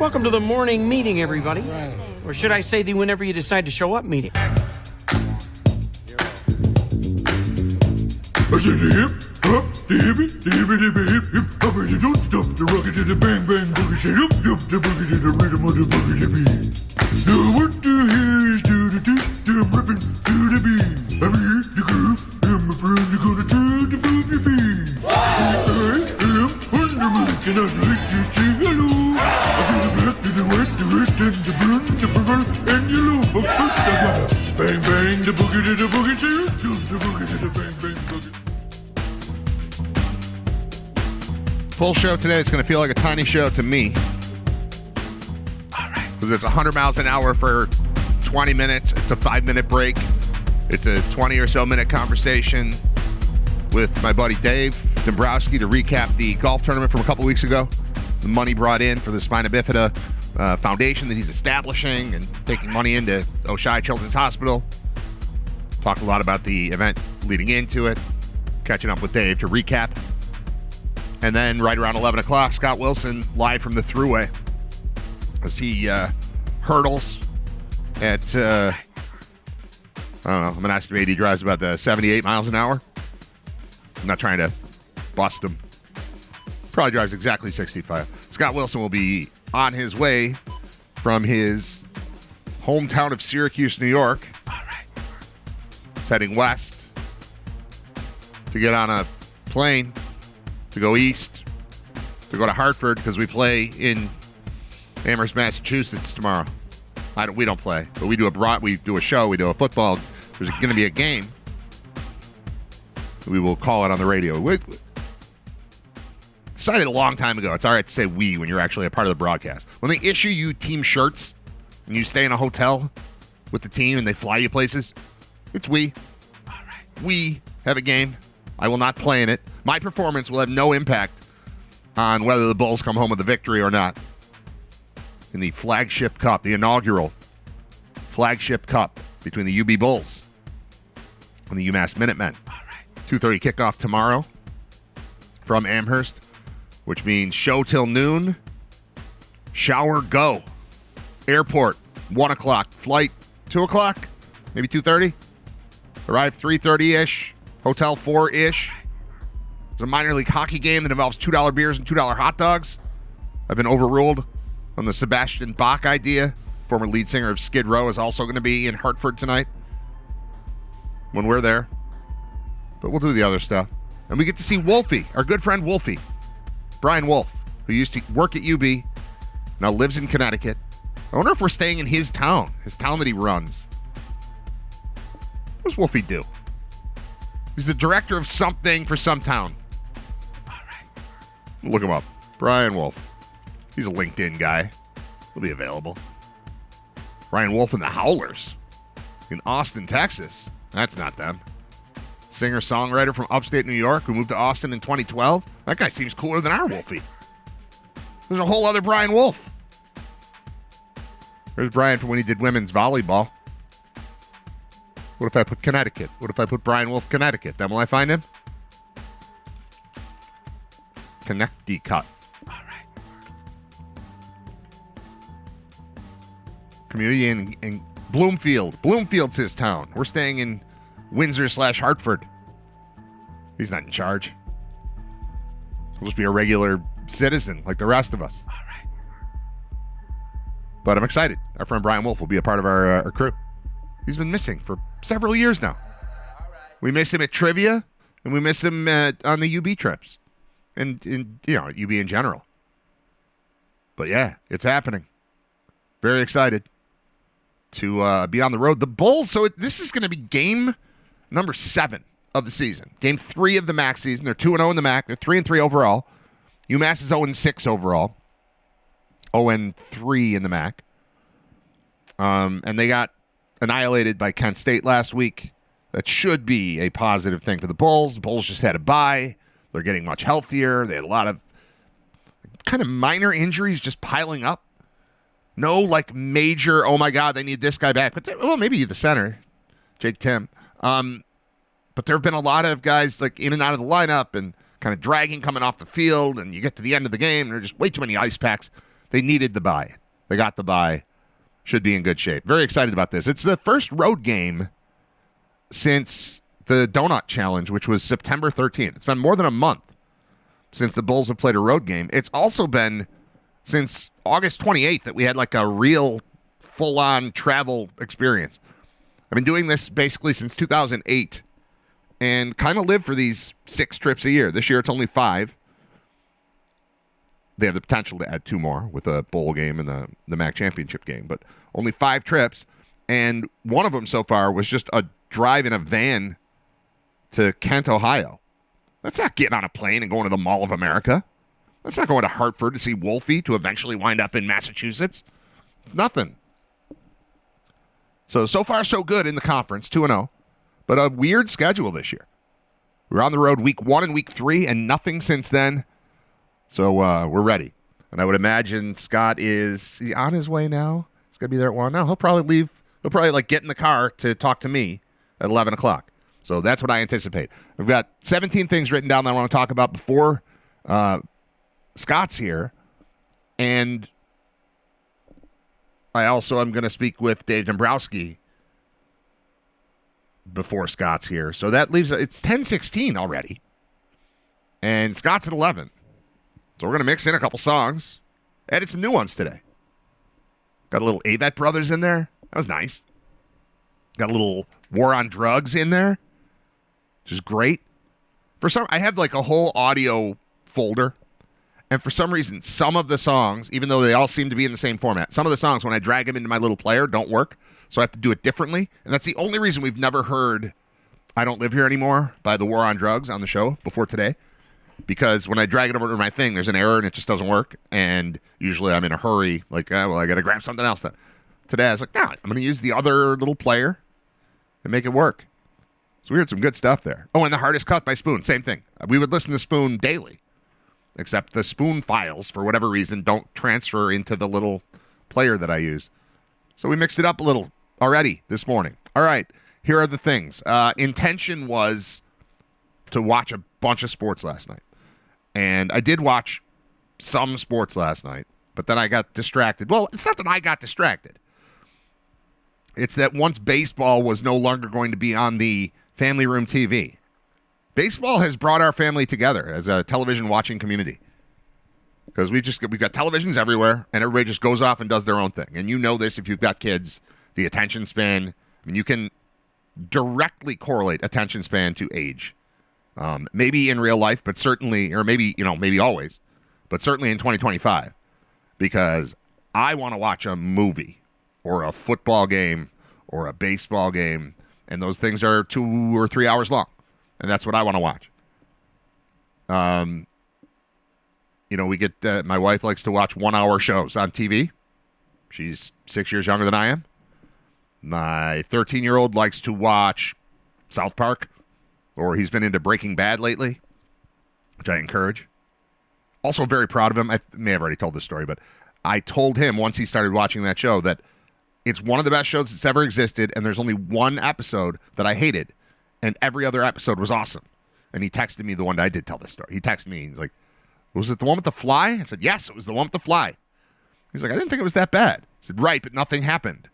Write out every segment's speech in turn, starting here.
Welcome to the morning meeting, everybody. Right. Or should I say the whenever you decide to show up meeting. I said the hip, hop, the hippie, the hip, hop, and you don't stop the rocket to the bang, bang, boogie, say up, the boogie to the rhythm of the boogie to beat. Now what the hell is to the dish, I'm ripping to the beat. I'm here, the groove, and my friends are gonna try to move your feet. See, I am on the mic, and I'd like to say hello. I do the black, to the white, the red, and the blue, the purple, and yellow. But first I gotta bang, bang, the boogie to the boogie, say up, the boogie to the bang, bang, boogie. Full show today. It's going to feel like a tiny show to me. All right. Because it's 100 miles an hour for 20 minutes. It's a 5-minute break. It's a 20 or so minute conversation with my buddy Dave Dombrowski to recap the golf tournament from a couple weeks ago. The money brought in for the Spina Bifida foundation that he's establishing and taking money into Oshai Children's Hospital. Talked a lot about the event leading into it. Catching up with Dave to recap. And then right around 11 o'clock, Scott Wilson live from the Thruway as he hurdles at, I don't know, I'm going to estimate he drives about 78 miles an hour. I'm not trying to bust him. Probably drives exactly 65. Scott Wilson will be on his way from his hometown of Syracuse, New York. All right. He's heading west to get on a plane to go east, to go to Hartford, because we play in Amherst, Massachusetts tomorrow. We don't play, but we do a show, we do a football. There's going to be a game. We will call it on the radio. We decided a long time ago, it's all right to say we when you're actually a part of the broadcast. When they issue you team shirts and you stay in a hotel with the team and they fly you places, it's we. All right. We have a game. I will not play in it. My performance will have no impact on whether the Bulls come home with a victory or not. In the flagship cup, the inaugural flagship cup between the UB Bulls and the UMass Minutemen. All right. 2:30 kickoff tomorrow from Amherst, which means show till noon, shower, go. Airport, 1 o'clock. Flight, 2 o'clock, maybe 2:30. Arrive 3:30-ish. Hotel 4-ish. There's a minor league hockey game that involves $2 beers and $2 hot dogs. I've been overruled on the Sebastian Bach idea. Former lead singer of Skid Row is also going to be in Hartford tonight when we're there. But we'll do the other stuff. And we get to see Wolfie, our good friend Wolfie, Brian Wolf, who used to work at UB, now lives in Connecticut. I wonder if we're staying in his town that he runs. What does Wolfie do? He's the director of something for some town. All right. Look him up. Brian Wolf. He's a LinkedIn guy. He'll be available. Brian Wolf and the Howlers in Austin, Texas. That's not them. Singer-songwriter from upstate New York who moved to Austin in 2012. That guy seems cooler than our Wolfie. There's a whole other Brian Wolf. There's Brian from when he did women's volleyball. What if I put Connecticut? What if I put Brian Wolf, Connecticut? Then will I find him? Connecticut. All right. Community in Bloomfield. Bloomfield's his town. We're staying in Windsor/Hartford. He's not in charge. He'll just be a regular citizen like the rest of us. All right. But I'm excited. Our friend Brian Wolf will be a part of our crew. He's been missing for several years now. We miss him at trivia, and we miss him on the UB trips, and UB in general. But yeah, it's happening. Very excited to be on the road. The Bulls. So this is going to be game number 7 of the season. Game 3 of the MAC season. They're 2-0 in the MAC. They're 3-3 overall. UMass is 0-6 overall. 0-3 in the MAC. And they got annihilated by Kent State last week. That should be a positive thing for the Bulls. The Bulls just had a bye. They're getting much healthier. They had a lot of kind of minor injuries just piling up. No, like major, oh my God, they need this guy back. But maybe the center, Jake Tim. But there have been a lot of guys like in and out of the lineup and kind of dragging coming off the field. And you get to the end of the game, and there are just way too many ice packs. They needed the bye. They got the bye. Should be in good shape. Very excited about this. It's the first road game since the Donut Challenge, which was September 13th. It's been more than a month since the Bulls have played a road game. It's also been since August 28th that we had like a real full-on travel experience. I've been doing this basically since 2008 and kind of live for these 6 trips a year. This year it's only 5. They have the potential to add 2 more with a bowl game and the MAC championship game, but only 5 trips. And one of them so far was just a drive in a van to Kent, Ohio. That's not getting on a plane and going to the Mall of America. That's not going to Hartford to see Wolfie to eventually wind up in Massachusetts. It's nothing. So far, so good in the conference, 2-0. But a weird schedule this year. We were on the road week 1 and week 3, and nothing since then. So we're ready. And I would imagine Scott is he on his way now? He's going to be there at 1. No, he'll probably leave. He'll probably like get in the car to talk to me at 11 o'clock. So that's what I anticipate. I've got 17 things written down that I want to talk about before Scott's here. And I also am going to speak with Dave Dombrowski before Scott's here. So that leaves, it's 10:16 already. And Scott's at 11. So we're going to mix in a couple songs. Added some new ones today. Got a little Avett Brothers in there. That was nice. Got a little War on Drugs in there, which is great. I have like a whole audio folder. And for some reason, some of the songs, even though they all seem to be in the same format, some of the songs, when I drag them into my little player, don't work. So I have to do it differently. And that's the only reason we've never heard I Don't Live Here Anymore by the War on Drugs on the show before today. Because when I drag it over to my thing, there's an error and it just doesn't work. And usually I'm in a hurry, like, I got to grab something else. Today I was like, no, I'm going to use the other little player and make it work. So we heard some good stuff there. Oh, and The Hardest Cut by Spoon, same thing. We would listen to Spoon daily, except the Spoon files, for whatever reason, don't transfer into the little player that I use. So we mixed it up a little already this morning. All right, here are the things. Intention was to watch a bunch of sports last night. And I did watch some sports last night, but then I got distracted. Well, it's not that I got distracted. It's that once baseball was no longer going to be on the family room TV, baseball has brought our family together as a television watching community. Because we've got televisions everywhere, and everybody just goes off and does their own thing. And you know this if you've got kids, the attention span. I mean, you can directly correlate attention span to age. Maybe in real life, but certainly, or maybe always, but certainly in 2025, because I want to watch a movie or a football game or a baseball game, and those things are 2 or 3 hours long, and that's what I want to watch. We get, my wife likes to watch 1-hour shows on TV. She's 6 years younger than I am. My 13-year-old likes to watch South Park. Or he's been into Breaking Bad lately, which I encourage. Also very proud of him. I may have already told this story, but I told him once he started watching that show that it's one of the best shows that's ever existed, and there's only one episode that I hated, and every other episode was awesome. And he texted me the one that I did tell this story. He texted me, he's like, was it the one with the fly? I said, yes, it was the one with the fly. He's like, I didn't think it was that bad. I said, right, but nothing happened.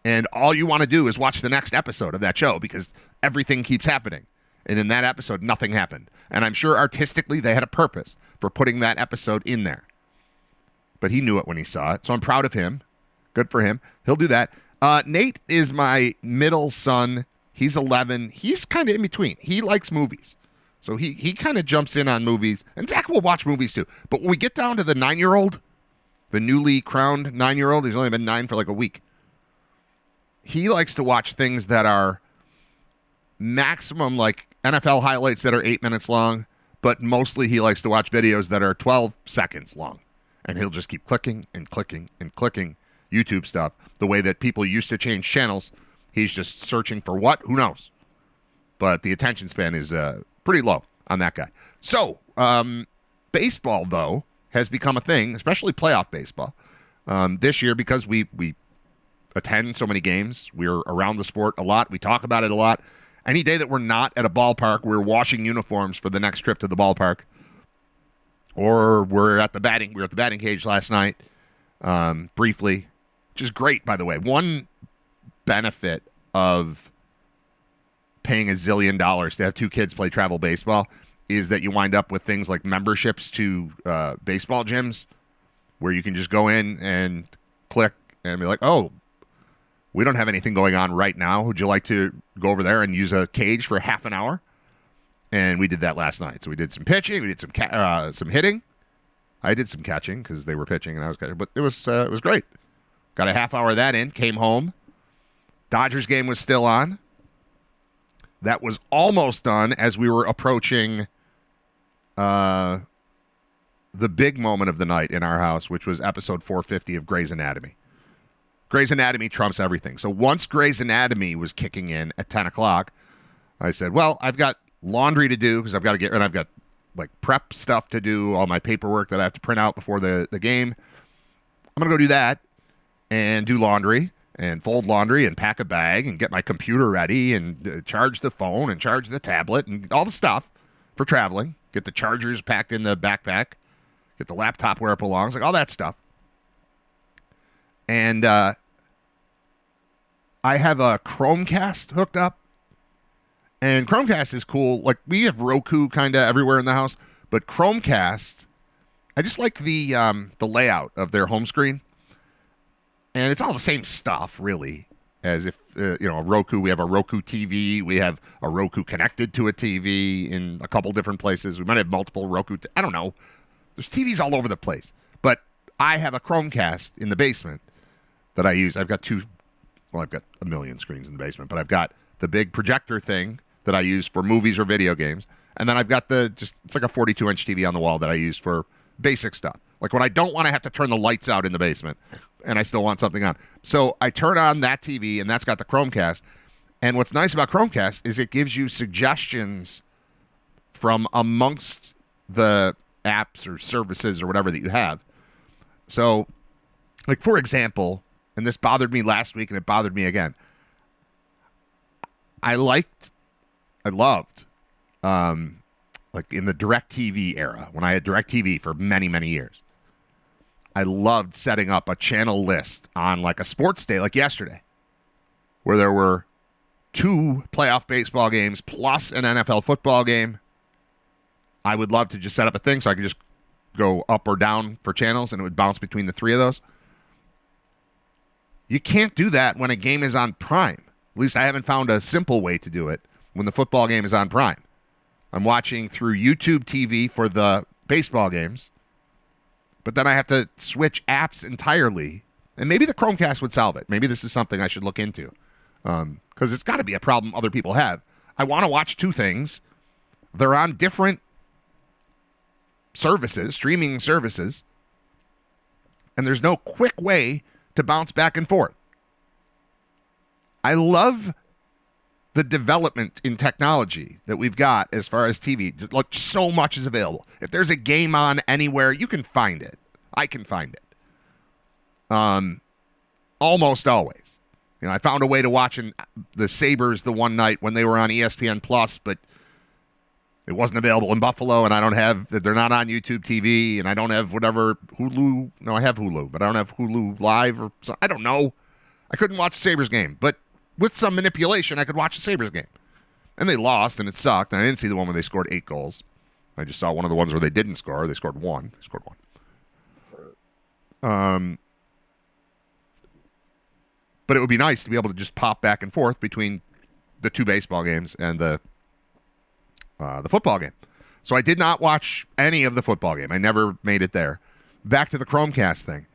And all you want to do is watch the next episode of that show because everything keeps happening. And in that episode, nothing happened. And I'm sure artistically they had a purpose for putting that episode in there. But he knew it when he saw it. So I'm proud of him. Good for him. He'll do that. Nate is my middle son. He's 11. He's kind of in between. He likes movies. So he kind of jumps in on movies. And Zach will watch movies too. But when we get down to the 9-year-old, the newly crowned 9-year-old, he's only been 9 for like a week. He likes to watch things that are maximum like NFL highlights that are 8 minutes long, but mostly he likes to watch videos that are 12 seconds long. And he'll just keep clicking and clicking and clicking YouTube stuff. The way that people used to change channels, he's just searching for what? Who knows? But the attention span is pretty low on that guy. So, baseball, though, has become a thing, especially playoff baseball. This year, because we attend so many games, we're around the sport a lot, we talk about it a lot. Any day that we're not at a ballpark, we're washing uniforms for the next trip to the ballpark. Or we're at the batting cage last night. briefly, which is great, by the way. One benefit of paying $1 zillion to have 2 kids play travel baseball is that you wind up with things like memberships to baseball gyms where you can just go in and click and be like, oh, we don't have anything going on right now. Would you like to go over there and use a cage for half an hour? And we did that last night. So we did some pitching. We did some hitting. I did some catching because they were pitching and I was catching. But it was great. Got a half hour of that in. Came home. Dodgers game was still on. That was almost done as we were approaching the big moment of the night in our house, which was episode 450 of Grey's Anatomy. Grey's Anatomy trumps everything. So once Grey's Anatomy was kicking in at 10 o'clock, I said, well, I've got laundry to do because I've got to get, and I've got like prep stuff to do, all my paperwork that I have to print out before the game. I'm going to go do that and do laundry and fold laundry and pack a bag and get my computer ready and charge the phone and charge the tablet and all the stuff for traveling. Get the chargers packed in the backpack. Get the laptop where it belongs, like all that stuff. And I have a Chromecast hooked up. And Chromecast is cool. Like, we have Roku kind of everywhere in the house. But Chromecast, I just like the layout of their home screen. And it's all the same stuff, really, as if, a Roku. We have a Roku TV. We have a Roku connected to a TV in a couple different places. We might have multiple Roku. I don't know. There's TVs all over the place. But I have a Chromecast in the basement that I use. I've got I've got a million screens in the basement, but I've got the big projector thing that I use for movies or video games. And then I've got it's like a 42-inch TV on the wall that I use for basic stuff. Like when I don't want to have to turn the lights out in the basement and I still want something on. So I turn on that TV and that's got the Chromecast. And what's nice about Chromecast is it gives you suggestions from amongst the apps or services or whatever that you have. So, like, for example, and this bothered me last week and it bothered me again. I loved, like in the DirecTV era, when I had DirecTV for many, many years, I loved setting up a channel list on like a sports day, like yesterday, where there were 2 playoff baseball games plus an NFL football game. I would love to just set up a thing so I could just go up or down for channels and it would bounce between the 3 of those. You can't do that when a game is on Prime. At least I haven't found a simple way to do it when the football game is on Prime. I'm watching through YouTube TV for the baseball games, but then I have to switch apps entirely. And maybe the Chromecast would solve it. Maybe this is something I should look into because it's got to be a problem other people have. I want to watch 2 things. They're on different services, streaming services, and there's no quick way to bounce back and forth. I love the development in technology that we've got as far as TV. Like, so much is available. If there's a game on anywhere, you can find it. I can find it. Almost always. I found a way to watch the Sabres the one night when they were on ESPN Plus, but it wasn't available in Buffalo, and they're not on YouTube TV, and I don't have whatever Hulu. No, I have Hulu, but I don't have Hulu Live or something. I don't know. I couldn't watch the Sabres game, but with some manipulation, I could watch the Sabres game. And they lost, and it sucked, and I didn't see the one where they scored 8 goals. I just saw one of the ones where they didn't score. They scored 1. They scored 1. But it would be nice to be able to just pop back and forth between the 2 baseball games and the football game. So I did not watch any of the football game. I never made it there. Back to the Chromecast thing.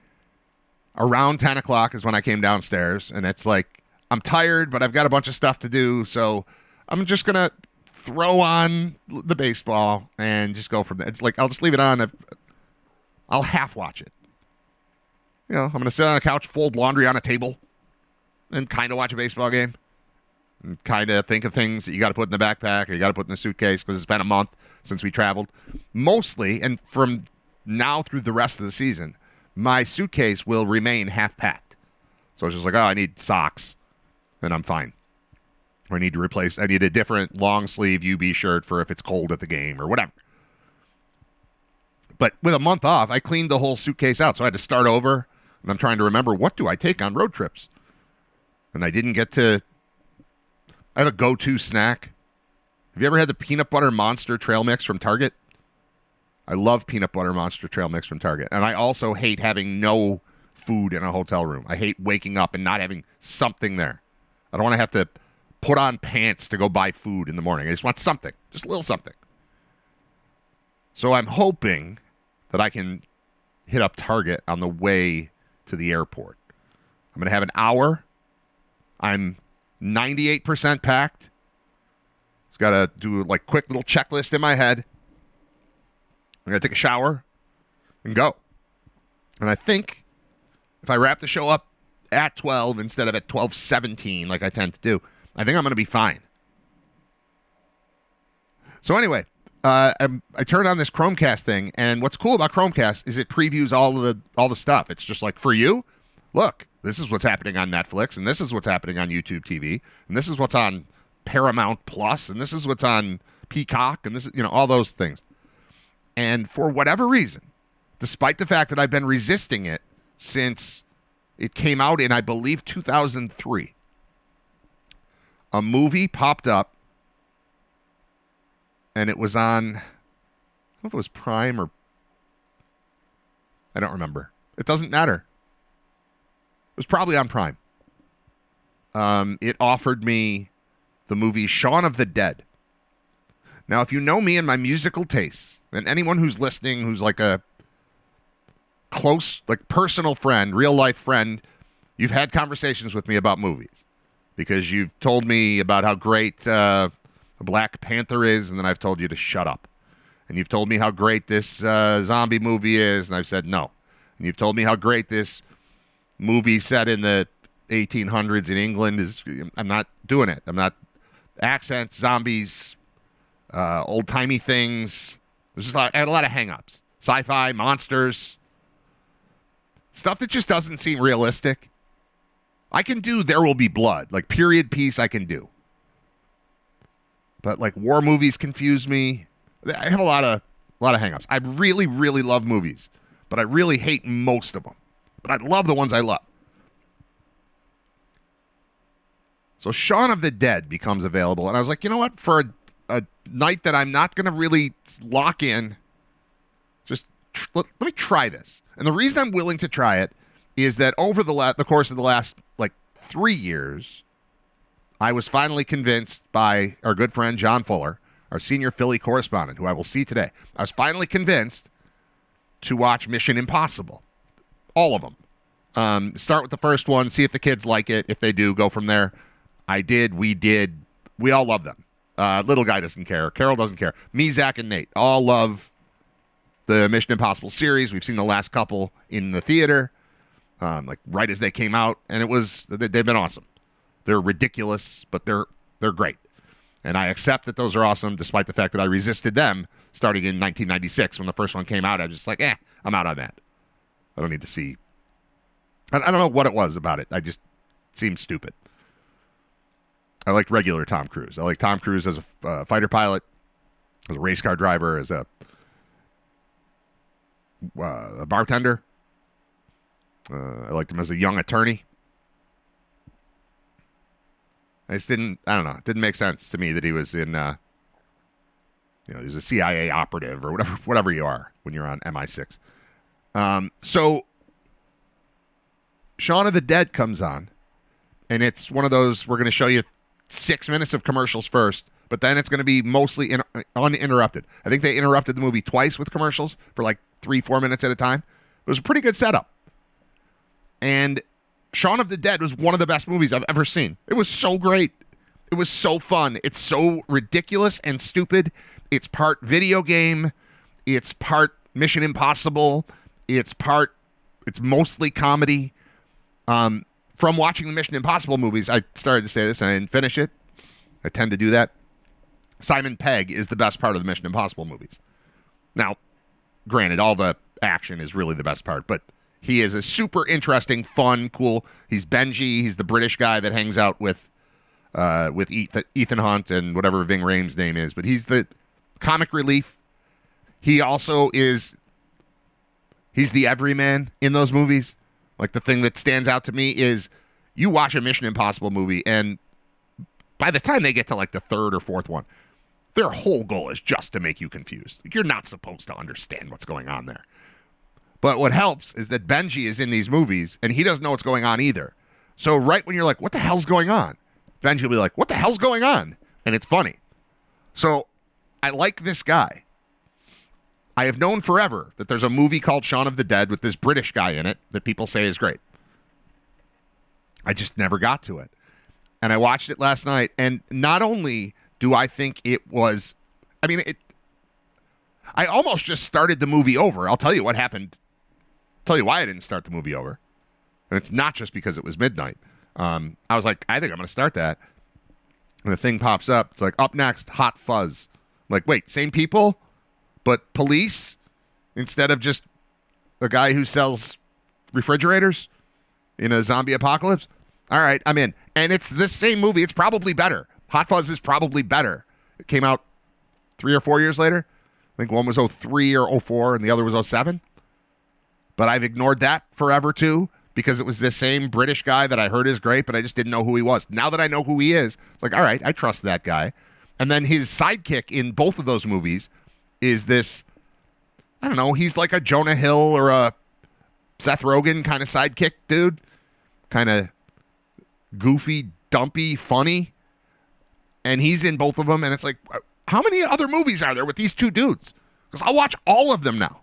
Around 10 o'clock is when I came downstairs, and it's like, I'm tired, but I've got a bunch of stuff to do, so I'm just going to throw on the baseball and just go from there. It's like, I'll just leave it on. I'll half watch it. I'm going to sit on a couch, fold laundry on a table, and kind of watch a baseball game. And kind of think of things that you got to put in the backpack or you got to put in the suitcase because it's been a month since we traveled. Mostly, and from now through the rest of the season, my suitcase will remain half packed. So it's just like, I need socks, and I'm fine. Or I need a different long sleeve UB shirt for if it's cold at the game or whatever. But with a month off, I cleaned the whole suitcase out, so I had to start over And I'm trying to remember, what do I take on road trips? And I didn't get to... I have a go-to snack. Have you ever had the peanut butter monster trail mix from Target? I love peanut butter monster trail mix from Target. And I also hate having no food in a hotel room. I hate waking up and not having something there. I don't want to have to put on pants to go buy food in the morning. I just want something. Just a little something. So I'm hoping that I can hit up Target on the way to the airport. I'm going to have an hour. I'm 98% packed. Just got to do a quick little checklist in my head. I'm going to take a shower and go. And I think if I wrap the show up at 12 instead of at 12:17 like I tend to do, I think I'm going to be fine. So anyway, I turned on this Chromecast thing, and what's cool about Chromecast is it previews all the stuff. It's just like, for you, look, this is what's happening on Netflix, and this is what's happening on YouTube TV, and this is what's on Paramount Plus, and this is what's on Peacock, and this is, all those things. And for whatever reason, despite the fact that I've been resisting it since it came out in, I believe, 2003, a movie popped up, and it was on, I don't know if it was Prime or, I don't remember. It doesn't matter. It was probably on Prime. It offered me the movie Shaun of the Dead. Now, if you know me and my musical tastes, and anyone who's listening who's like a close, personal friend, real life friend, you've had conversations with me about movies because you've told me about how great Black Panther is, and then I've told you to shut up. And you've told me how great this zombie movie is, and I've said no. And you've told me how great this movie set in the 1800s in England is. I'm not doing it. I'm not. Accents, zombies, old-timey things. I had a lot of hang-ups. Sci-fi, monsters. Stuff that just doesn't seem realistic. I can do There Will Be Blood. Period piece I can do. But war movies confuse me. I have a lot of hang-ups. I really, really love movies. But I really hate most of them. But I love the ones I love. So Shaun of the Dead becomes available. And I was like, you know what? For a night that I'm not going to really lock in, just let me try this. And the reason I'm willing to try it is that over the course of the last 3 years, I was finally convinced by our good friend John Fuller, our senior Philly correspondent, who I will see today. I was finally convinced to watch Mission Impossible. All of them. Start with the first one, see if the kids like it. If they do, go from there. I did. We did. We all love them. Little guy doesn't care. Carol doesn't care. Me, Zach, and Nate all love the Mission Impossible series. We've seen the last couple in the theater, right as they came out, and they've been awesome. They're ridiculous, but they're great. And I accept that those are awesome, despite the fact that I resisted them starting in 1996 when the first one came out. I was just like, I'm out on that. I don't need to see. I don't know what it was about it. I just seemed stupid. I liked regular Tom Cruise. I like Tom Cruise as a fighter pilot, as a race car driver, as a bartender. I liked him as a young attorney. I don't know. It didn't make sense to me that he was in, he was a CIA operative or whatever you are when you're on MI6. So Shaun of the Dead comes on, and it's one of those, we're going to show you 6 minutes of commercials first, but then it's going to be mostly uninterrupted. I think they interrupted the movie twice with commercials for 3-4 minutes at a time. It was a pretty good setup. And Shaun of the Dead was one of the best movies I've ever seen. It was so great. It was so fun. It's so ridiculous and stupid. It's part video game. It's part Mission Impossible. It's mostly comedy. From watching the Mission Impossible movies, I started to say this and I didn't finish it. I tend to do that. Simon Pegg is the best part of the Mission Impossible movies. Now, granted, all the action is really the best part, but he is a super interesting, fun, cool. He's Benji. He's the British guy that hangs out with Ethan Hunt and whatever Ving Rhames' name is, but he's the comic relief. He also he's the everyman in those movies. Like, the thing that stands out to me is you watch a Mission Impossible movie, and by the time they get to, like, the third or fourth one, their whole goal is just to make you confused. Like, you're not supposed to understand what's going on there. But what helps is that Benji is in these movies, and he doesn't know what's going on either. So right when you're like, what the hell's going on? Benji will be like, what the hell's going on? And it's funny. So I like this guy. I have known forever that there's a movie called Shaun of the Dead with this British guy in it that people say is great. I just never got to it. And I watched it last night, and not only do I think it was, I almost just started the movie over. I'll tell you what happened. Tell you why I didn't start the movie over. And it's not just because it was midnight. I was like, I think I'm going to start that. And the thing pops up. It's like, up next, Hot Fuzz. I'm like, wait, same people, but police instead of just a guy who sells refrigerators in a zombie apocalypse? All right, I'm in. And it's this same movie. It's probably better. Hot Fuzz is probably better. It came out 3 or 4 years later. I think one was 03 or 04 and the other was 07. But I've ignored that forever too, because it was this same British guy that I heard is great, but I just didn't know who he was. Now that I know who he is, it's like, all right, I trust that guy. And then his sidekick in both of those movies is this, I don't know, he's like a Jonah Hill or a Seth Rogen kind of sidekick dude. Kind of goofy, dumpy, funny. And he's in both of them, and it's like, how many other movies are there with these two dudes? Because I'll watch all of them now.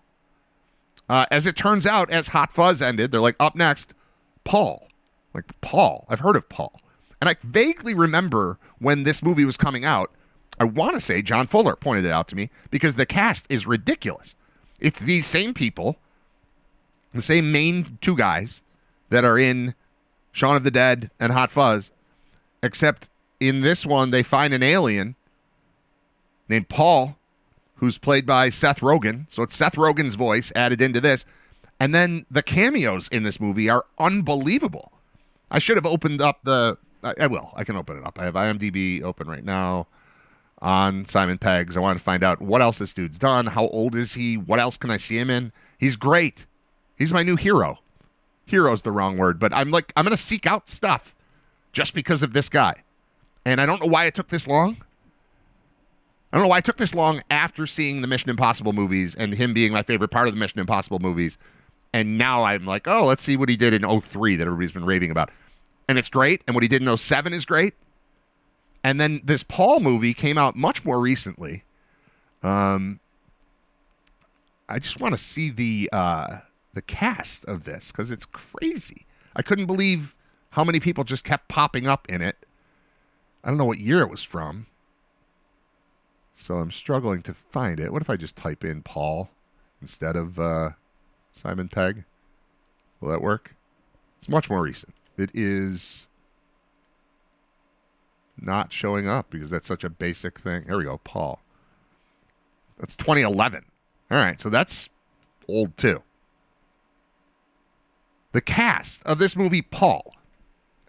As it turns out, as Hot Fuzz ended, they're like, up next, Paul. Like, Paul. I've heard of Paul. And I vaguely remember when this movie was coming out, I want to say John Fuller pointed it out to me, because the cast is ridiculous. It's these same people, the same main two guys that are in Shaun of the Dead and Hot Fuzz, except in this one, they find an alien named Paul, who's played by Seth Rogen. So it's Seth Rogen's voice added into this. And then the cameos in this movie are unbelievable. I should have opened up I will. I can open it up. I have IMDb open right now on Simon Peggs. I want to find out what else this dude's done. How old is he? What else can I see him in? He's great. He's my new hero. Hero's the wrong word, but I'm going to seek out stuff just because of this guy. And I don't know why it took this long. I don't know why it took this long after seeing the Mission Impossible movies and him being my favorite part of the Mission Impossible movies. And now I'm like, oh, let's see what he did in 03 that everybody's been raving about. And it's great. And what he did in 07 is great. And then this Paul movie came out much more recently. I just want to see the cast of this because it's crazy. I couldn't believe how many people just kept popping up in it. I don't know what year it was from. So I'm struggling to find it. What if I just type in Paul instead of Simon Pegg? Will that work? It's much more recent. It is not showing up because that's such a basic thing. Here we go, Paul. That's 2011. All right, so that's old too. The cast of this movie, Paul.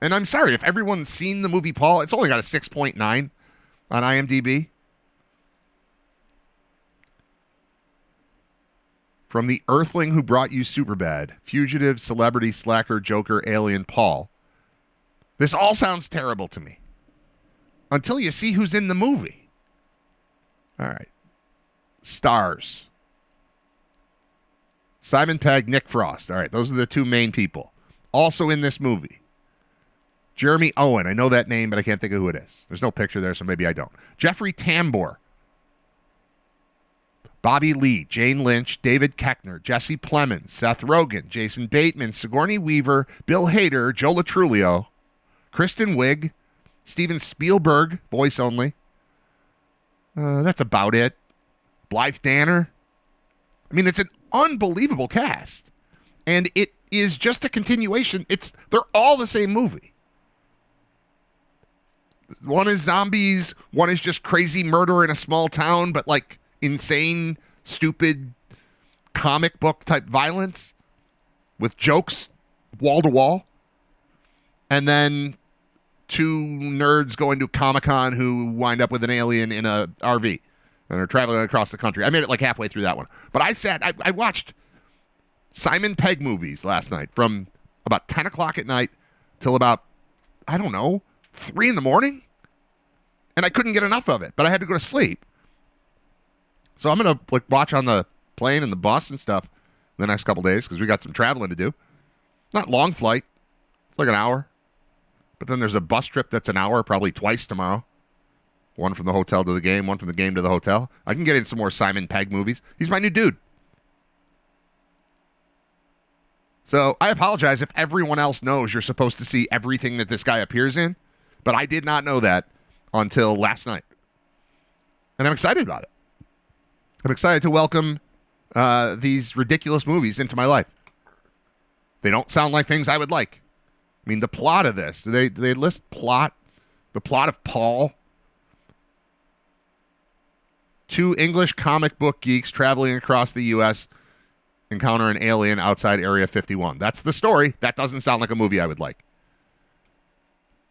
And I'm sorry, if everyone's seen the movie Paul, it's only got a 6.9 on IMDb. From the Earthling who brought you Superbad, fugitive, celebrity, slacker, joker, alien, Paul. This all sounds terrible to me. Until you see who's in the movie. All right. Stars. Simon Pegg, Nick Frost. All right, those are the two main people. Also in this movie. Jeremy Owen. I know that name, but I can't think of who it is. There's no picture there, so maybe I don't. Jeffrey Tambor. Bobby Lee, Jane Lynch, David Koechner, Jesse Plemons, Seth Rogen, Jason Bateman, Sigourney Weaver, Bill Hader, Joe Latrulio, Kristen Wiig, Steven Spielberg, voice only. That's about it. Blythe Danner. I mean, it's an unbelievable cast. And it is just a continuation. They're all the same movie. One is zombies. One is just crazy murder in a small town, but like insane, stupid comic book type violence with jokes wall to wall. And then two nerds going to Comic-Con who wind up with an alien in a RV and are traveling across the country. I made it like halfway through that one. But I watched Simon Pegg movies last night from about 10 o'clock at night till about, I don't know, 3 in the morning. And I couldn't get enough of it, but I had to go to sleep. So I'm going to watch on the plane and the bus and stuff the next couple days because we got some traveling to do. Not long flight. It's like an hour. But then there's a bus trip that's an hour, probably twice tomorrow. One from the hotel to the game, one from the game to the hotel. I can get in some more Simon Pegg movies. He's my new dude. So I apologize if everyone else knows you're supposed to see everything that this guy appears in, but I did not know that until last night. And I'm excited about it. I'm excited to welcome these ridiculous movies into my life. They don't sound like things I would like. I mean, the plot of this, do they list plot? The plot of Paul. 2 English comic book geeks traveling across the U.S. encounter an alien outside Area 51. That's the story. That doesn't sound like a movie I would like.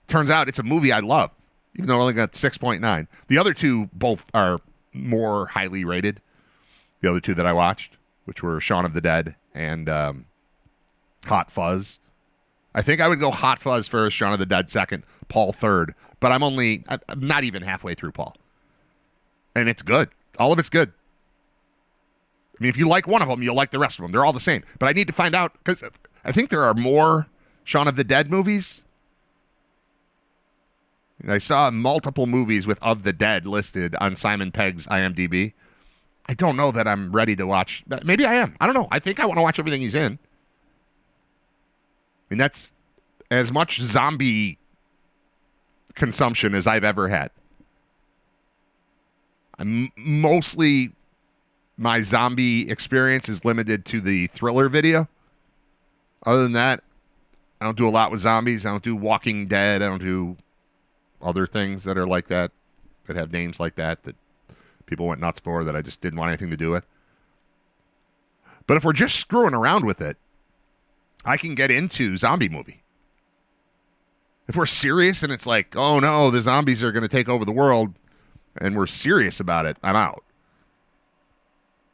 Turns out it's a movie I love, even though I only got 6.9. The other 2 both are more highly rated. The other 2 that I watched, which were Shaun of the Dead and Hot Fuzz. I think I would go Hot Fuzz first, Shaun of the Dead second, Paul third. But I'm not even halfway through Paul. And it's good. All of it's good. I mean, if you like one of them, you'll like the rest of them. They're all the same. But I need to find out, because I think there are more Shaun of the Dead movies. And I saw multiple movies with Of the Dead listed on Simon Pegg's IMDb. I don't know that I'm ready to watch. Maybe I am. I don't know. I think I want to watch everything he's in. I mean, that's as much zombie consumption as I've ever had. Mostly my zombie experience is limited to the Thriller video. Other than that, I don't do a lot with zombies. I don't do Walking Dead. I don't do other things that are like that have names like that people went nuts for that I just didn't want anything to do with. But if we're just screwing around with it, I can get into zombie movie. If we're serious and it's like, oh no, the zombies are going to take over the world, and we're serious about it, I'm out.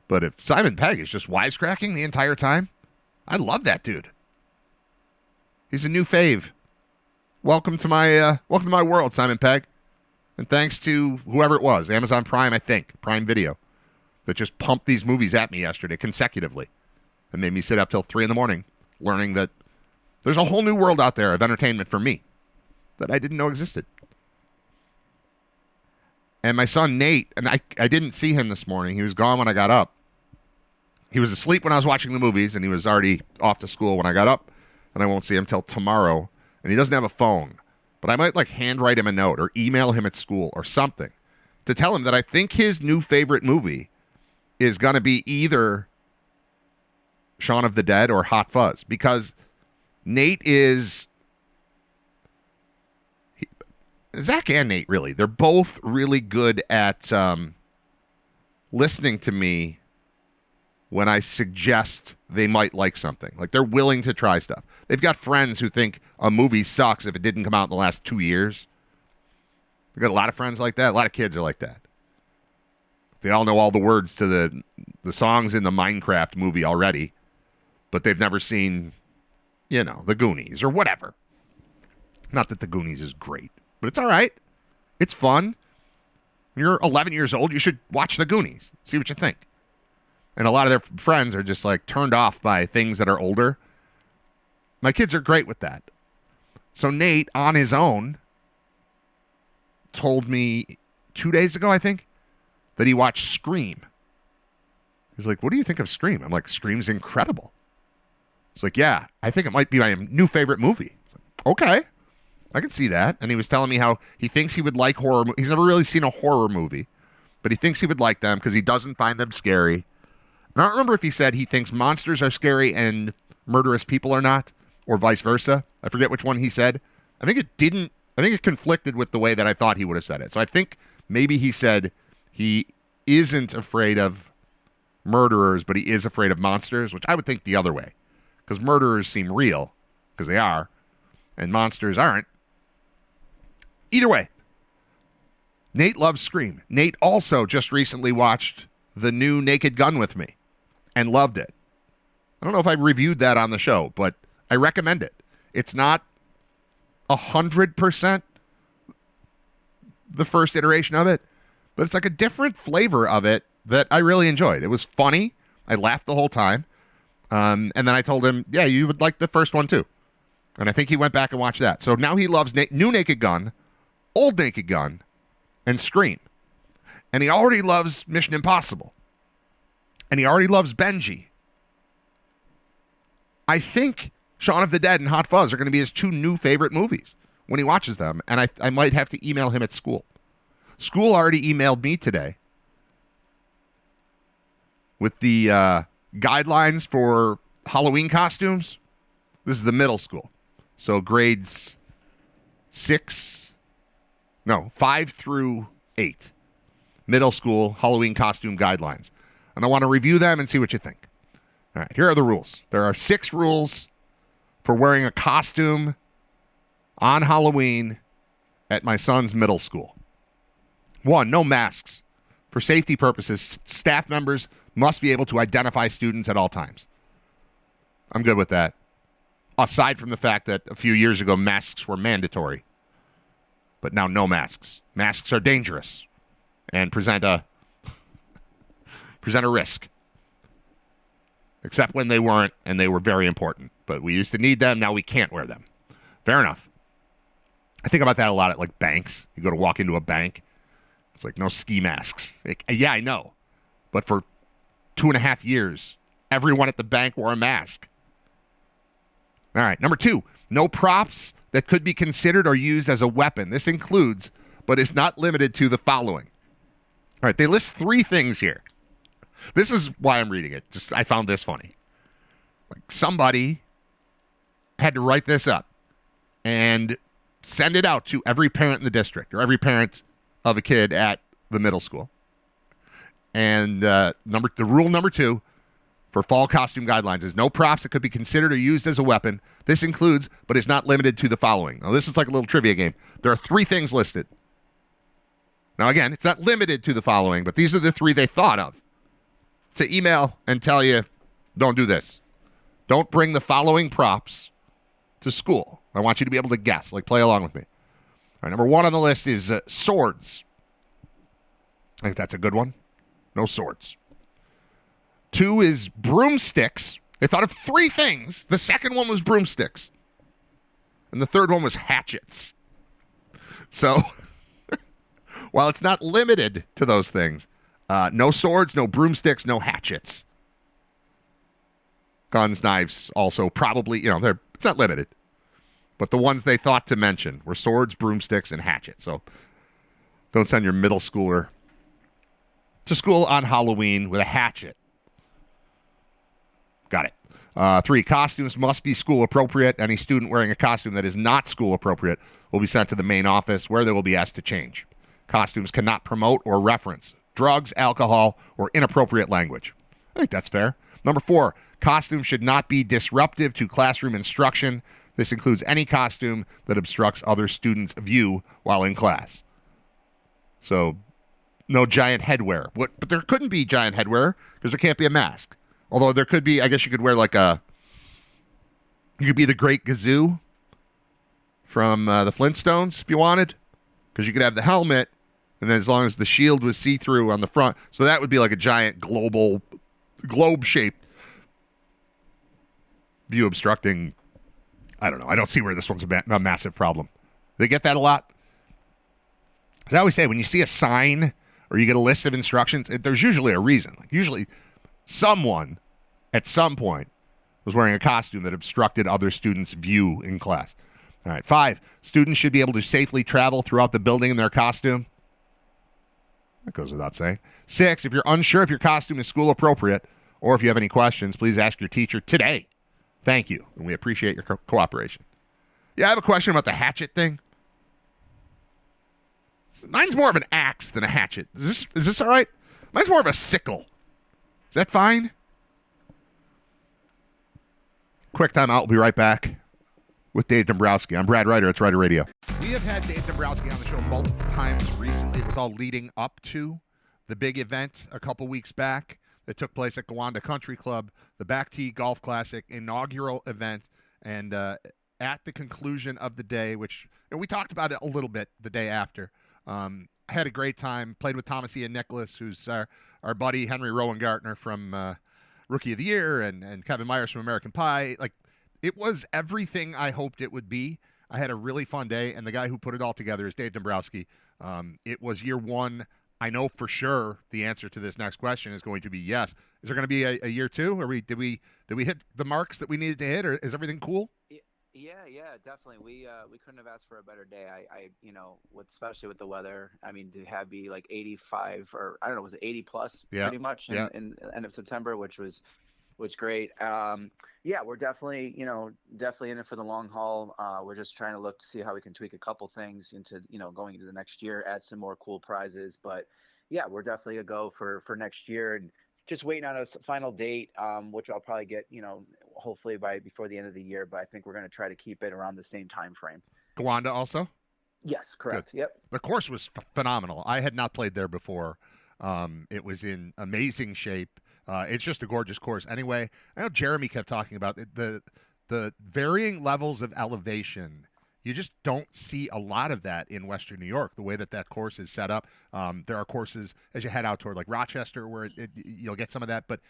But if Simon Pegg is just wisecracking the entire time, I love that dude. He's a new fave. Welcome to my world, Simon Pegg. And thanks to whoever it was, Amazon Prime, I think, Prime Video, that just pumped these movies at me yesterday consecutively and made me sit up till 3 in the morning learning that there's a whole new world out there of entertainment for me that I didn't know existed. And my son, Nate, and I didn't see him this morning. He was gone when I got up. He was asleep when I was watching the movies, and he was already off to school when I got up, and I won't see him till tomorrow. And he doesn't have a phone. But I might handwrite him a note or email him at school or something to tell him that I think his new favorite movie is going to be either Shaun of the Dead or Hot Fuzz. Because Nate is... Zach and Nate, really. They're both really good at listening to me when I suggest they might like something. Like, they're willing to try stuff. They've got friends who think a movie sucks if it didn't come out in the last 2 years. They've got a lot of friends like that. A lot of kids are like that. They all know all the words to the songs in the Minecraft movie already, but they've never seen, the Goonies or whatever. Not that the Goonies is great, but it's all right. It's fun. When you're 11 years old, you should watch the Goonies. See what you think. And a lot of their friends are just turned off by things that are older. My kids are great with that. So Nate, on his own, told me 2 days ago, I think, that he watched Scream. He's like, what do you think of Scream? I'm like, Scream's incredible. He's like, yeah, I think it might be my new favorite movie. Okay, I can see that. And he was telling me how he thinks he would like horror. He's never really seen a horror movie, but he thinks he would like them because he doesn't find them scary. And I don't remember if he said he thinks monsters are scary and murderous people are not, or vice versa. I forget which one he said. I think it conflicted with the way that I thought he would have said it. So I think maybe he said he isn't afraid of murderers, but he is afraid of monsters, which I would think the other way. Because murderers seem real, because they are, and monsters aren't. Either way, Nate loves Scream. Nate also just recently watched the new Naked Gun with me and loved it. I don't know if I reviewed that on the show, but I recommend it. It's not 100% the first iteration of it, but it's like a different flavor of it that I really enjoyed. It was funny. I laughed the whole time. And then I told him, yeah, you would like the first one too. And I think he went back and watched that. So now he loves New Naked Gun, Old Naked Gun, and Scream. And he already loves Mission Impossible. And he already loves Benji. I think Shaun of the Dead and Hot Fuzz are going to be his two new favorite movies when he watches them. And I might have to email him at school. School already emailed me today with the guidelines for Halloween costumes. This is the middle school. So grades 5 through 8. Middle school Halloween costume guidelines. And I want to review them and see what you think. All right, here are the rules. There are 6 rules for wearing a costume on Halloween at my son's middle school. 1, no masks. For safety purposes, staff members must be able to identify students at all times. I'm good with that. Aside from the fact that a few years ago, masks were mandatory. But now no masks. Masks are dangerous and present a risk. Except when they weren't, and they were very important. But we used to need them, now we can't wear them. Fair enough. I think about that a lot at like banks. You go to walk into a bank, it's like no ski masks. Yeah, I know. But for 2.5 years, everyone at the bank wore a mask. All right, number 2, no props that could be considered or used as a weapon. This includes, but is not limited to, the following. All right, they list 3 things here. This is why I'm reading it. Just I found this funny. Like somebody had to write this up and send it out to every parent in the district or every parent of a kid at the middle school. And the rule number 2 for fall costume guidelines is no props that could be considered or used as a weapon. This includes, but is not limited to, the following. Now, this is like a little trivia game. There are 3 things listed. Now, again, it's not limited to the following, but these are the 3 they thought of to email and tell you, don't do this. Don't bring the following props to school. I want you to be able to guess, like play along with me. All right, number 1 on the list is swords. I think that's a good one. No swords. 2 is broomsticks. They thought of 3 things. The second one was broomsticks. And the third one was hatchets. So, while it's not limited to those things, no swords, no broomsticks, no hatchets. Guns, knives, also probably, it's not limited. But the ones they thought to mention were swords, broomsticks, and hatchets. So, don't send your middle schooler to school on Halloween with a hatchet. Got it. 3, costumes must be school appropriate. Any student wearing a costume that is not school appropriate will be sent to the main office where they will be asked to change. Costumes cannot promote or reference drugs, alcohol, or inappropriate language. I think that's fair. Number 4, costumes should not be disruptive to classroom instruction. This includes any costume that obstructs other students' view while in class. So, no giant headwear. But there couldn't be giant headwear because there can't be a mask. Although there could be, I guess you could wear you could be the Great Gazoo from the Flintstones if you wanted. Because you could have the helmet, and as long as the shield was see-through on the front. So that would be like a giant globe-shaped view obstructing. I don't know. I don't see where this one's a massive problem. They get that a lot? As I always say, when you see a sign or you get a list of instructions, there's usually a reason. Like usually someone at some point was wearing a costume that obstructed other students' view in class. All right, 5, students should be able to safely travel throughout the building in their costume. That goes without saying. 6, if you're unsure if your costume is school appropriate or if you have any questions, please ask your teacher today. Thank you, and we appreciate your cooperation. Yeah, I have a question about the hatchet thing. Mine's more of an axe than a hatchet. Is this all right? Mine's more of a sickle. Is that fine? Quick time out. We'll be right back with Dave Dombrowski. I'm Brad Ryder. It's Ryder Radio. We have had Dave Dombrowski on the show multiple times recently. It was all leading up to the big event a couple weeks back that took place at Gowanda Country Club, the Back Tee Golf Classic inaugural event. And at the conclusion of the day, which and we talked about it a little bit the day after, I had a great time. Played with Thomas Ian Nicholas, who's our buddy Henry Rowan Gartner from Rookie of the Year, and Kevin Myers from American Pie. Like, it was everything I hoped it would be. I had a really fun day, and the guy who put it all together is Dave Dombrowski. It was year one. I know for sure the answer to this next question is going to be yes. Is there going to be a year two? Did we hit the marks that we needed to hit, or is everything cool? Yeah, definitely. We couldn't have asked for a better day. I especially with the weather. I mean, to have be like 85 or I don't know, was it 80 plus pretty much in end of September, which was great. Yeah, we're definitely in it for the long haul. We're just trying to look to see how we can tweak a couple things into going into the next year, add some more cool prizes. But yeah, we're definitely a go for next year, and just waiting on a final date, which I'll probably get hopefully before the end of the year. But I think we're going to try to keep it around the same time frame. Gowanda also. Yes, correct. Good. Yep. The course was phenomenal. I had not played there before. It was in amazing shape. It's just a gorgeous course. Anyway, I know Jeremy kept talking about the varying levels of elevation. You just don't see a lot of that in Western New York, the way that course is set up. There are courses as you head out toward like Rochester where you'll get some of that. But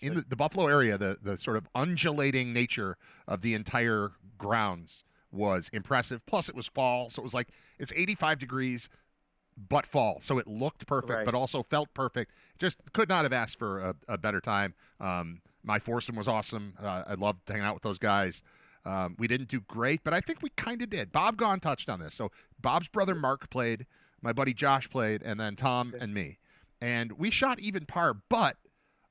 in the Buffalo area, the sort of undulating nature of the entire grounds was impressive. Plus, it was fall, so it was like it's 85 degrees, but fall. So it looked perfect, but also felt perfect. Just could not have asked for a better time. My foursome was awesome. I loved hanging out with those guys. We didn't do great, but I think we kind of did. Bob Gahn touched on this. So Bob's brother Mark played, my buddy Josh played, and then Tom and me. And we shot even par, but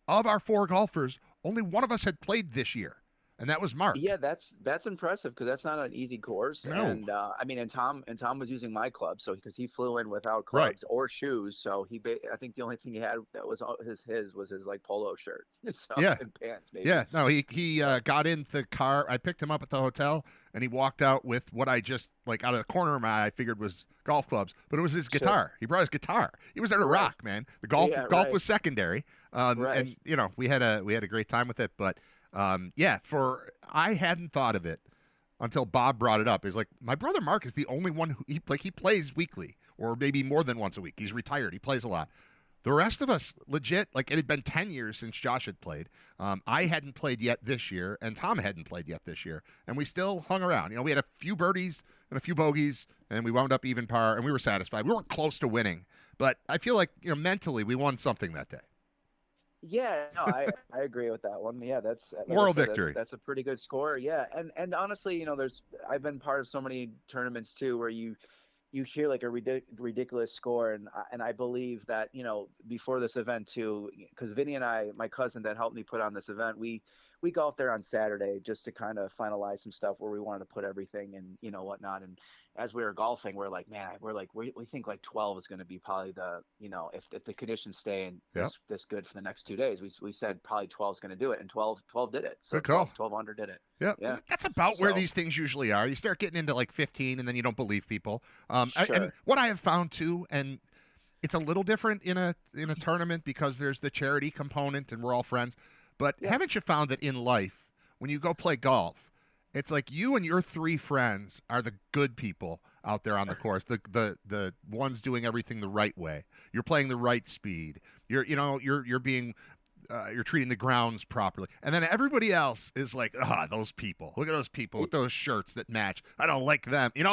of our four golfers, only one of us had played this year, and that was Mark. Yeah, that's impressive because that's not an easy course. No. And and Tom was using my club, so because he flew in without clubs or shoes, so I think the only thing he had that was his was his like polo shirt, and pants maybe. Yeah, no, he got in the car. I picked him up at the hotel, and he walked out with what I just like out of the corner of my eye I figured was golf clubs, but it was his guitar. He brought his guitar. He was there to rock, man. The golf was secondary, and we had a great time with it, but. I hadn't thought of it until Bob brought it up. Is like my brother Mark is the only one who he plays weekly or maybe more than once a week. He's retired. He plays a lot. The rest of us legit, like it had been 10 years since Josh had played. I hadn't played yet this year, and Tom hadn't played yet this year, and we still hung around. We had a few birdies and a few bogeys, and we wound up even par, and we were satisfied. We weren't close to winning, but I feel like mentally we won something that day. Yeah, no, I agree with that one. Yeah, that's moral victory. That's a pretty good score. Yeah, and honestly, I've been part of so many tournaments too where you hear like a ridiculous score, and I believe that before this event too, because Vinny and my cousin that helped me put on this event, we golfed there on Saturday just to kind of finalize some stuff where we wanted to put everything and whatnot. And as we were golfing, we think like 12 is going to be probably the if the conditions stay in this good for the next 2 days, we said probably 12 is going to do it, and 12 did it. So 12 under did it. Yeah. That's about where these things usually are. You start getting into like 15, and then you don't believe people. And what I have found too, and it's a little different in a tournament because there's the charity component, and we're all friends. But haven't you found that in life, when you go play golf, it's like you and your three friends are the good people out there on the course, the ones doing everything the right way. You're playing the right speed. You're being you're treating the grounds properly. And then everybody else is like, those people. Look at those people with those shirts that match. I don't like them. And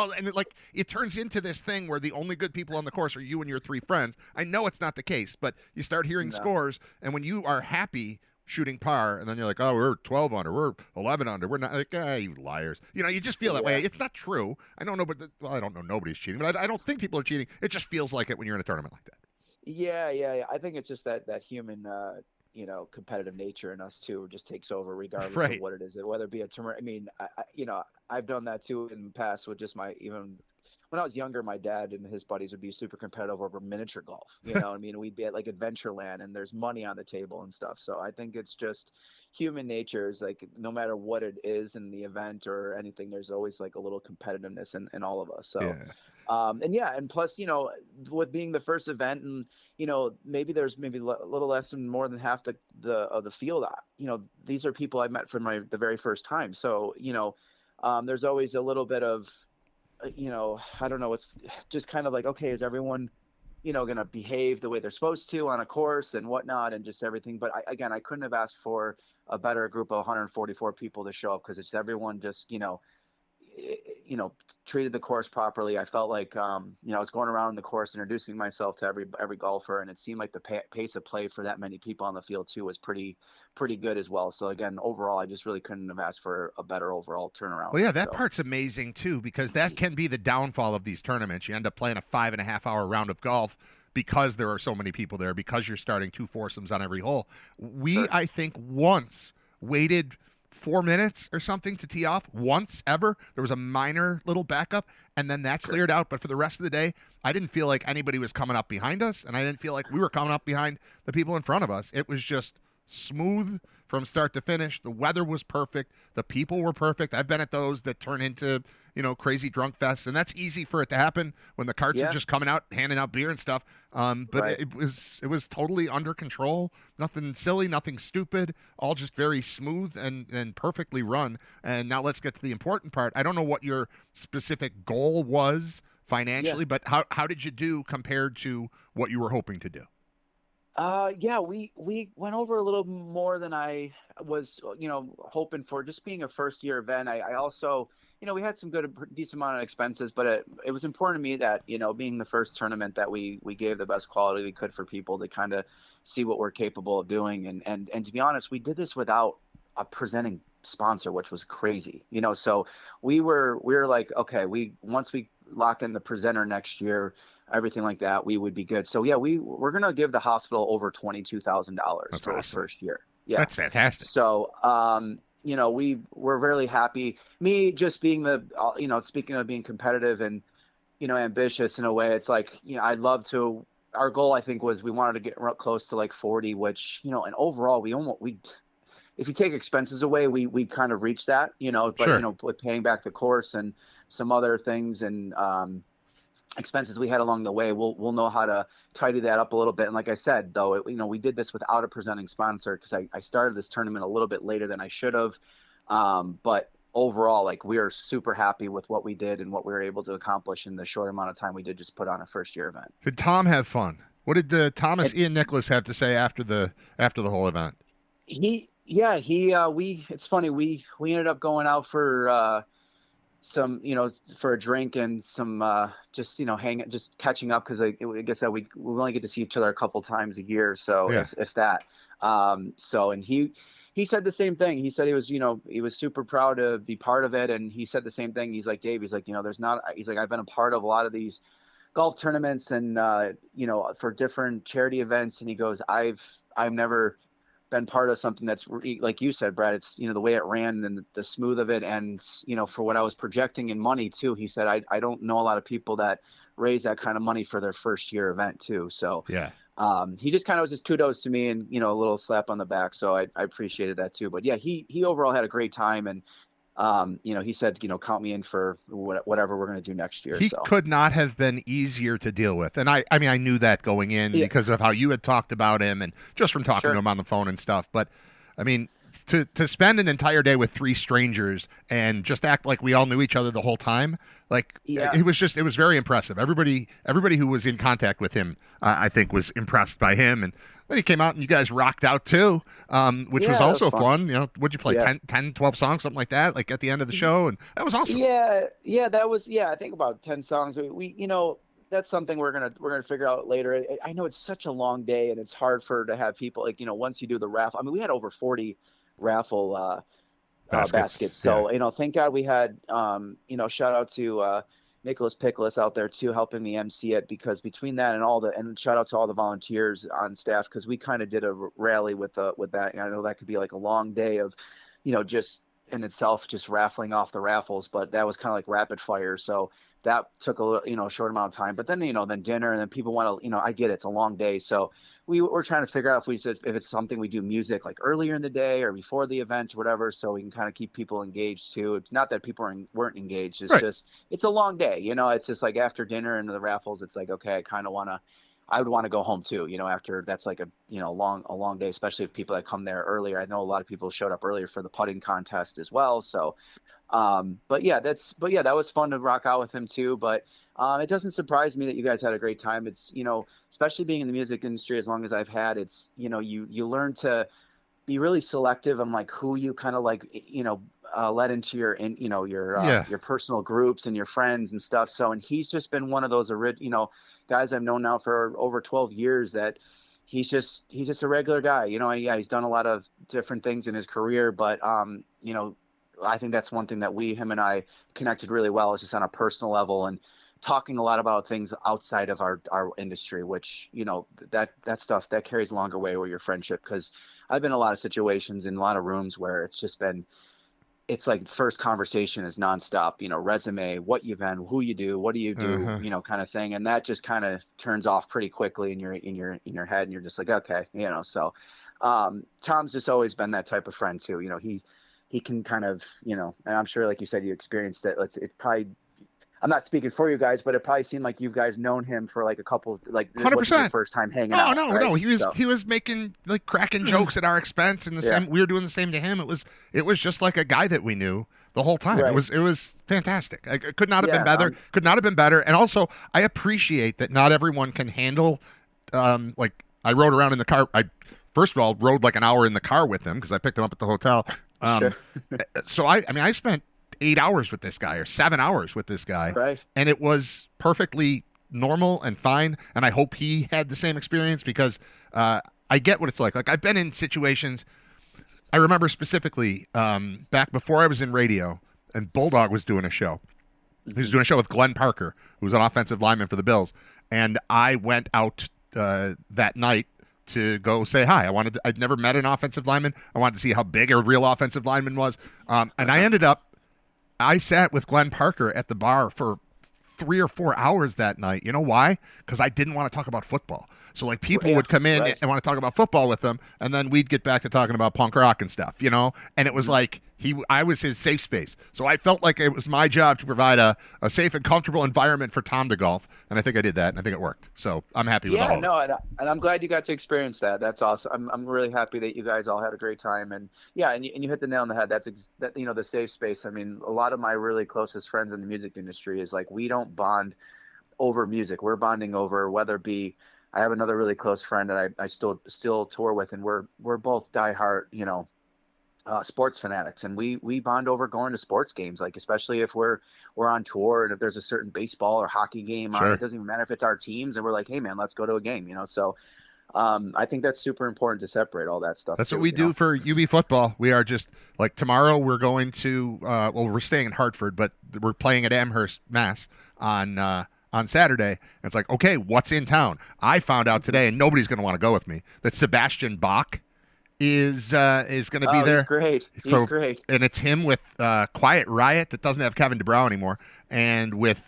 it turns into this thing where the only good people on the course are you and your three friends. I know it's not the case, but you start hearing scores, and when you are happy shooting par, and then you're like, oh, we're 12 under, we're 11 under, we're not, like, you liars. You just feel that way. It's not true. I don't know, I don't know nobody's cheating, but I don't think people are cheating. It just feels like it when you're in a tournament like that. Yeah. I think it's just that human, competitive nature in us too just takes over regardless of what it is, whether it be a tournament. I mean, I've done that too in the past with just even when I was younger, my dad and his buddies would be super competitive over miniature golf. We'd be at like Adventureland, and there's money on the table and stuff. So I think it's just human nature is like, no matter what it is in the event or anything, there's always like a little competitiveness in all of us. So And yeah, and plus, with being the first event, and maybe there's maybe a little less than more than half the field. These are people I met from the very first time. So there's always a little bit of I don't know. It's just kind of like, okay, is everyone going to behave the way they're supposed to on a course and whatnot, and just everything. But I couldn't have asked for a better group of 144 people to show up, because it's everyone just treated the course properly. I felt like I was going around the course introducing myself to every golfer, and it seemed like the pace of play for that many people on the field too was pretty good as well. So again, overall, I just really couldn't have asked for a better overall turnaround. Well, yeah, that part's amazing too, because that can be the downfall of these tournaments. You end up playing a 5.5-hour round of golf because there are so many people there, because you're starting 2 foursomes on every hole. I think, once waited 4 minutes or something to tee off, once ever. There was a minor little backup, and then that cleared out. But for the rest of the day, I didn't feel like anybody was coming up behind us, and I didn't feel like we were coming up behind the people in front of us. It was just smooth from start to finish. The weather was perfect. The people were perfect. I've been at those that turn into, crazy drunk fests, and that's easy for it to happen when the carts are just coming out, handing out beer and stuff. But it was totally under control. Nothing silly, nothing stupid, all just very smooth and perfectly run. And now let's get to the important part. I don't know what your specific goal was financially, but how did you do compared to what you were hoping to do? We went over a little more than I was, hoping for, just being a first year event. I also, we had some decent amount of expenses, but it was important to me that, being the first tournament, that we gave the best quality we could for people to kind of see what we're capable of doing. And to be honest, we did this without a presenting sponsor, which was crazy, so we were like, okay, once we lock in the presenter next year, everything like that, we would be good. So yeah, we're going to give the hospital over $22,000 for the first year. Yeah. That's fantastic. So, we were really happy. Me just being speaking of being competitive and, ambitious in a way, it's like, I'd love to, our goal, I think, was we wanted to get close to like 40, which, and overall if you take expenses away, we kind of reached that, but, sure. With paying back the course and some other things and, expenses we had along the way, we'll know how to tidy that up a little bit. And like I said, though, we did this without a presenting sponsor, because I started this tournament a little bit later than I should have. But overall, like, we are super happy with what we did and what we were able to accomplish in the short amount of time we did just put on a first year event. Did Tom have fun? What did Ian Nicholas have to say after the whole event? It's funny. We ended up going out for, some, for a drink and some, just catching up. Cause I guess that we only get to see each other a couple times a year. So if that, and he said the same thing. He said he was super proud to be part of it. And he said the same thing. He's like, Dave, he's like, I've been a part of a lot of these golf tournaments and, for different charity events. And he goes, I've never been part of something that's, like you said, Brad, it's, the way it ran and the smooth of it. And, for what I was projecting in money too, he said, I don't know a lot of people that raise that kind of money for their first year event too. So, he just kind of was just kudos to me and, a little slap on the back. So I appreciated that too. But yeah, he overall had a great time. And, he said, count me in for whatever we're going to do next year. He could not have been easier to deal with. And I mean, I knew that going in because of how you had talked about him and just from talking to him on the phone and stuff. But I mean, to spend an entire day with 3 strangers and just act like we all knew each other the whole time, like it was very impressive. Everybody who was in contact with him, I think, was impressed by him. And then he came out and you guys rocked out too, which was also fun. What'd you play? 10, 12 songs, something like that, like at the end of the show. And that was awesome. That was, I think about 10 songs. We that's something we're gonna figure out later. I know it's such a long day and it's hard to have people, like, once you do the raffle. I mean, we had over 40 raffle baskets. So, thank God we had, shout out to Nicholas Pickles out there too, helping me MC it, because between that and shout out to all the volunteers on staff, because we kind of did a rally with that. And I know that could be like a long day of, just in itself, just raffling off the raffles, but that was kind of like rapid fire. So that took a little, short amount of time, but then, then dinner, and then people want to, I get it. It's a long day. So we were trying to figure out if it's something we do music like earlier in the day or before the event or whatever, so we can kind of keep people engaged too. It's not that people weren't engaged. It's just, it's a long day. It's just like after dinner and the raffles, it's like, okay, I would want to go home too, after that's like a long day, especially if people that come there earlier. I know a lot of people showed up earlier for the putting contest as well. So, but yeah, that was fun to rock out with him too. But it doesn't surprise me that you guys had a great time. It's, especially being in the music industry as long as I've had, it's, you learn to be really selective on like who you kind of like, let into your personal groups and your friends and stuff. So, and he's just been one of those, guys I've known now for over 12 years that he's just a regular guy. Yeah, he's done a lot of different things in his career, but, I think that's one thing that him and I connected really well, is just on a personal level and talking a lot about things outside of our industry, which, that stuff that carries a longer way with your friendship. Cause I've been in a lot of situations in a lot of rooms where it's like first conversation is nonstop, resume, what you've been, who you do, what do you do, kind of thing. And that just kind of turns off pretty quickly in your head. And you're just like, okay, so, Tom's just always been that type of friend too. He can kind of, and I'm sure, like you said, you experienced it. It probably, I'm not speaking for you guys, but it probably seemed like you guys known him for like a couple, like it 100%. wasn't your first time hanging out. No. He was making like cracking jokes at our expense, and same. We were doing the same to him. It was just like a guy that we knew the whole time. Right. It was fantastic. It could not have been better. Could not have been better. And also, I appreciate that not everyone can handle. Like I rode around in the car. I first of all rode like an hour in the car with him because I picked him up at the hotel. Sure. So I spent 8 hours with this guy or 7 hours with this guy, right? And it was perfectly normal and fine. And I hope he had the same experience because I get what it's like. Like I've been in situations. I remember specifically back before I was in radio, and Bulldog was doing a show. He was doing a show with Glenn Parker, who was an offensive lineman for the Bills, and I went out that night to go say hi. I'd never met an offensive lineman. I wanted to see how big a real offensive lineman was. And I sat with Glenn Parker at the bar for 3 or 4 hours that night. You know why? Because I didn't want to talk about football. So like people would come in and want to talk about football with them, and then we'd get back to talking about punk rock and stuff, And it was like I was his safe space. So I felt like it was my job to provide a safe and comfortable environment for Tom to golf, and I think I did that, and I think it worked. So I'm happy with all of it. Yeah, and I'm glad you got to experience that. That's awesome. I'm really happy that you guys all had a great time, and and you hit the nail on the head. That's the safe space. I mean, a lot of my really closest friends in the music industry is like we don't bond over music. We're bonding over whether it be. I have another really close friend that I still tour with, and we're both diehard, sports fanatics, and we bond over going to sports games, like especially if we're on tour and if there's a certain baseball or hockey game on, it doesn't even matter if it's our teams, and we're like, hey man, let's go to a game, So I think that's super important to separate all that stuff. That's what we do for UB football. We are just like tomorrow we're going to we're staying in Hartford, but we're playing at Amherst, Mass on Saturday. And it's like, okay, what's in town? I found out today, and nobody's going to want to go with me, that Sebastian Bach is going to be there. He's great. And it's him with Quiet Riot that doesn't have Kevin DuBrow anymore, and with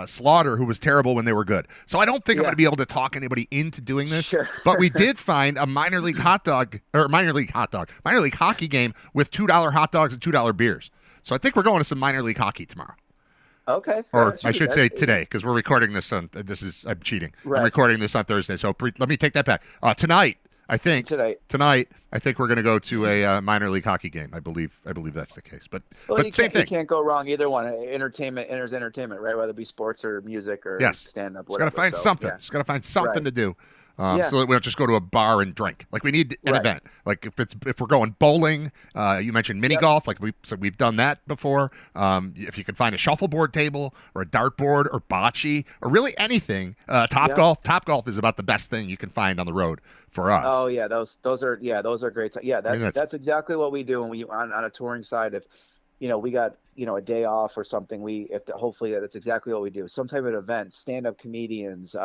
Slaughter, who was terrible when they were good. So I don't think I'm going to be able to talk anybody into doing this. Sure. But we did find a minor league hockey game with $2 hot dogs and $2 beers. So I think we're going to some minor league hockey tomorrow. Okay. Or I should say today, because we're recording this on. I'm cheating. Right. I'm recording this on Thursday, so let me take that back. Tonight, I think we're going to go to a minor league hockey game. I believe that's the case. But same thing. You can't go wrong either one. Entertainment enters entertainment, right? Whether it be sports or music or stand up. Just got to find something. Just got to find something to do. So that we don't just go to a bar and drink. Like we need an event. Like if we're going bowling, you mentioned mini golf. Like we've done that before. If you can find a shuffleboard table or a dartboard or bocce or really anything, golf. Top golf is about the best thing you can find on the road for us. Oh yeah, those are great. Yeah, that's exactly what we do when we on a touring side. If we got a day off or something, hopefully that's exactly what we do. Some type of event, stand up comedians.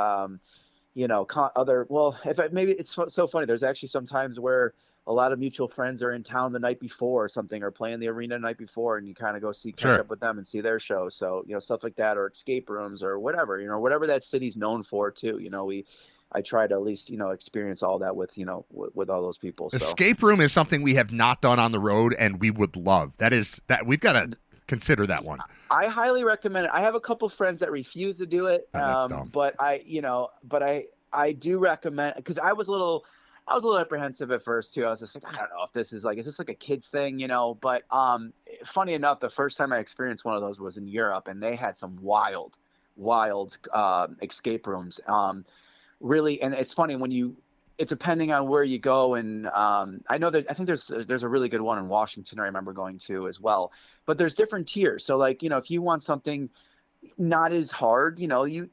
Maybe it's so funny. There's actually some times where a lot of mutual friends are in town the night before or something, or playing the arena the night before, and you kind of go catch up with them and see their show. So, stuff like that, or escape rooms or whatever, whatever that city's known for too. I try to at least, experience all that with, with all those people. So escape room is something we have not done on the road, and we would love. That we've got to consider that one. I highly recommend it. I have a couple friends that refuse to do it. But I do recommend, because I was a little apprehensive at first too. I was just like, I don't know if this is this like a kid's thing, but funny enough, the first time I experienced one of those was in Europe, and they had some wild escape rooms. Really. And it's funny it's depending on where you go. And I think there's a really good one in Washington I remember going to as well, but there's different tiers. So if you want something not as hard,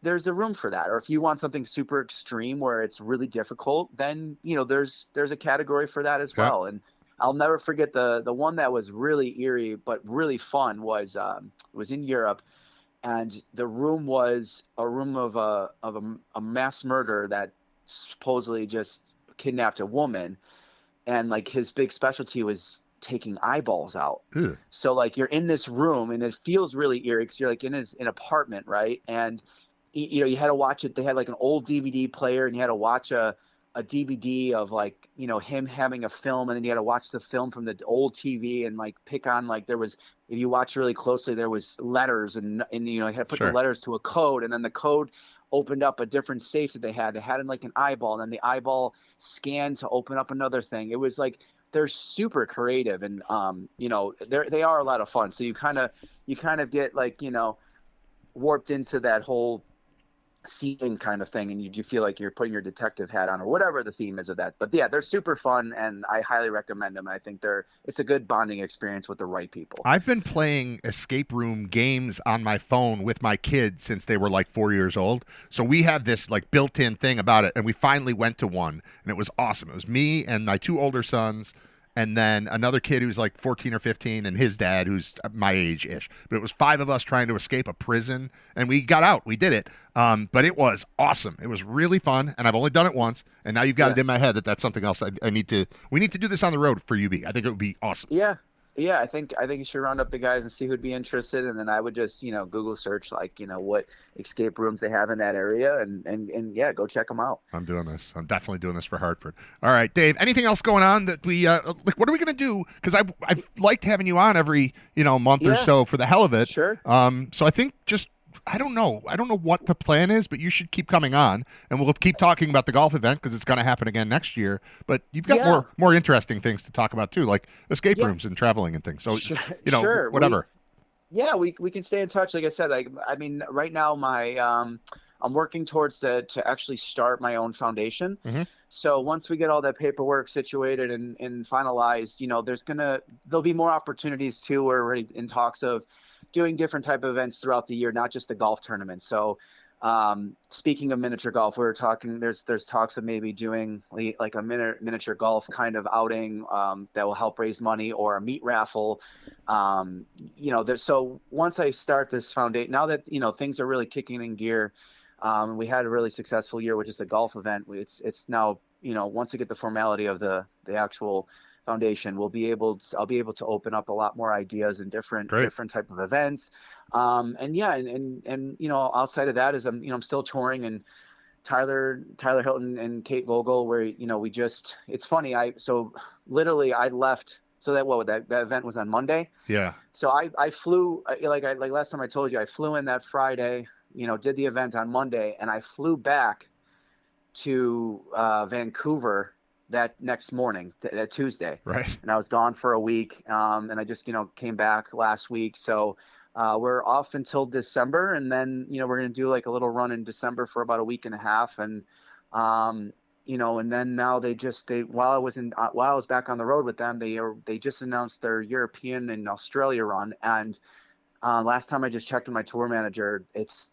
there's a room for that. Or if you want something super extreme where it's really difficult, then, there's a category for that as well. And I'll never forget the one that was really eerie, but really fun was in Europe. And the room was a room of a mass murder that supposedly just kidnapped a woman. And his big specialty was taking eyeballs out. Ugh. So you're in this room, and it feels really eerie because you're in an apartment, right? And you had to watch it. They had an old DVD player, and you had to watch a DVD of him having a film, and then you had to watch the film from the old TV and pick on there was, if you watch really closely, there was letters, and you had to put the letters to a code, and then the code opened up a different safe that they had in an eyeball, and then the eyeball scanned to open up another thing. It was they're super creative, and they are a lot of fun. So you kind of get warped into that whole scene kind of thing, and you feel like you're putting your detective hat on or whatever the theme is of that. But yeah, they're super fun, and I highly recommend them. I think it's a good bonding experience with the right people. I've been playing escape room games on my phone with my kids since they were 4 years old. So we have this built-in thing about it, and we finally went to one, and it was awesome. It was me and my two older sons, and then another kid who's 14 or 15, and his dad who's my age-ish. But it was 5 of us trying to escape a prison, and we got out. We did it. But it was awesome. It was really fun, and I've only done it once, and now you've got it in my head that's something else we need to do this on the road for UB. I think it would be awesome. Yeah. Yeah, I think you should round up the guys and see who'd be interested, and then I would just Google search what escape rooms they have in that area, and yeah, go check them out. I'm doing this. I'm definitely doing this for Hartford. All right, Dave. Anything else going on that we what are we gonna do? Because I've liked having you on every month or so for the hell of it. Sure. So I think just. I don't know what the plan is, but you should keep coming on, and we'll keep talking about the golf event because it's going to happen again next year. But you've got more interesting things to talk about too, like escape rooms and traveling and things. So sure. Whatever. We can stay in touch. Like I said, I mean, right now I'm working towards to actually start my own foundation. Mm-hmm. So once we get all that paperwork situated and finalized, there'll be more opportunities too. We're already in talks of doing different type of events throughout the year, not just the golf tournament. So speaking of miniature golf, we were talking, there's talks of maybe doing a miniature golf kind of outing that will help raise money, or a meat raffle. So once I start this foundation, now that, things are really kicking in gear, we had a really successful year with just a golf event. It's now, once we get the formality of the actual foundation, I'll be able to open up a lot more ideas and different type of events. And outside of that is I'm still touring, and Tyler Hilton and Kate Vogel, where it's funny, I left. So that event was on Monday. Yeah. So I flew like last time I told you, I flew in that Friday, did the event on Monday, and I flew back to Vancouver that next morning, that Tuesday. Right. And I was gone for a week. And I just, came back last week. So we're off until December, and then, we're going to do a little run in December for about a week and a half. And, and then now while I was back on the road with them, they just announced their European and Australia run. And last time I just checked with my tour manager, it's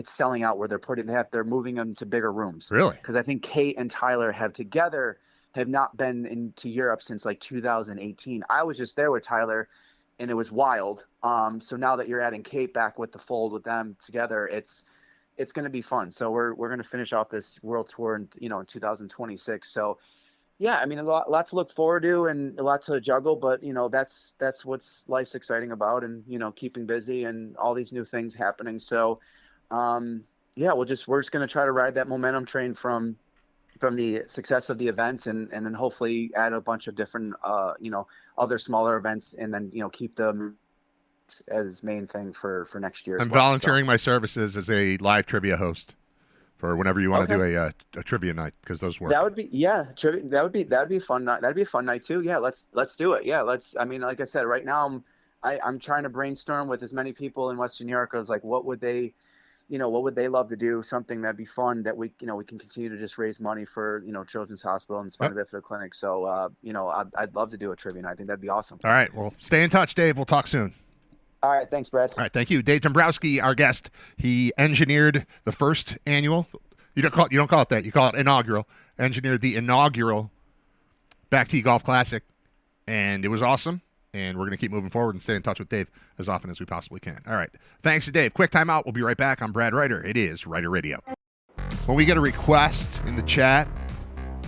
selling out where they're moving them to bigger rooms. Really? Because I think Kate and Tyler have not been into Europe since 2018. I was just there with Tyler, and it was wild. So now that you're adding Kate back with the fold with them together, it's going to be fun. So we're going to finish off this world tour in 2026. So Yeah, I mean, a lot to look forward to and a lot to juggle, but that's what's life's exciting about, and keeping busy and all these new things happening. So, yeah, we're just going to try to ride that momentum train from the success of the event, and then hopefully add a bunch of different other smaller events, and then keep them as main thing for next year. I'm volunteering my services as a live trivia host for whenever you want to do a trivia night, because those work. That would be that'd be a fun night. That'd be a fun night too. Yeah, let's do it. Yeah, I mean, like I said, right now I'm trying to brainstorm with as many people in Western New York as like what would they love to do, something that'd be fun that we can continue to just raise money for Children's Hospital and Spina Bifida Clinic. So I'd love to do a trivia night. I think that'd be awesome. All right, well, stay in touch, Dave. We'll talk soon. All right, thanks, Brad. All right, thank you. Dave Dombrowski, our guest. He engineered the first annual. You don't call it that. You call it inaugural. Engineered the inaugural Back Tee Golf Classic, and it was awesome. And we're going to keep moving forward and stay in touch with Dave as often as we possibly can. All right, thanks to Dave. Quick time out. We'll be right back. I'm Brad Ryder. It is Ryder Radio. When we get a request in the chat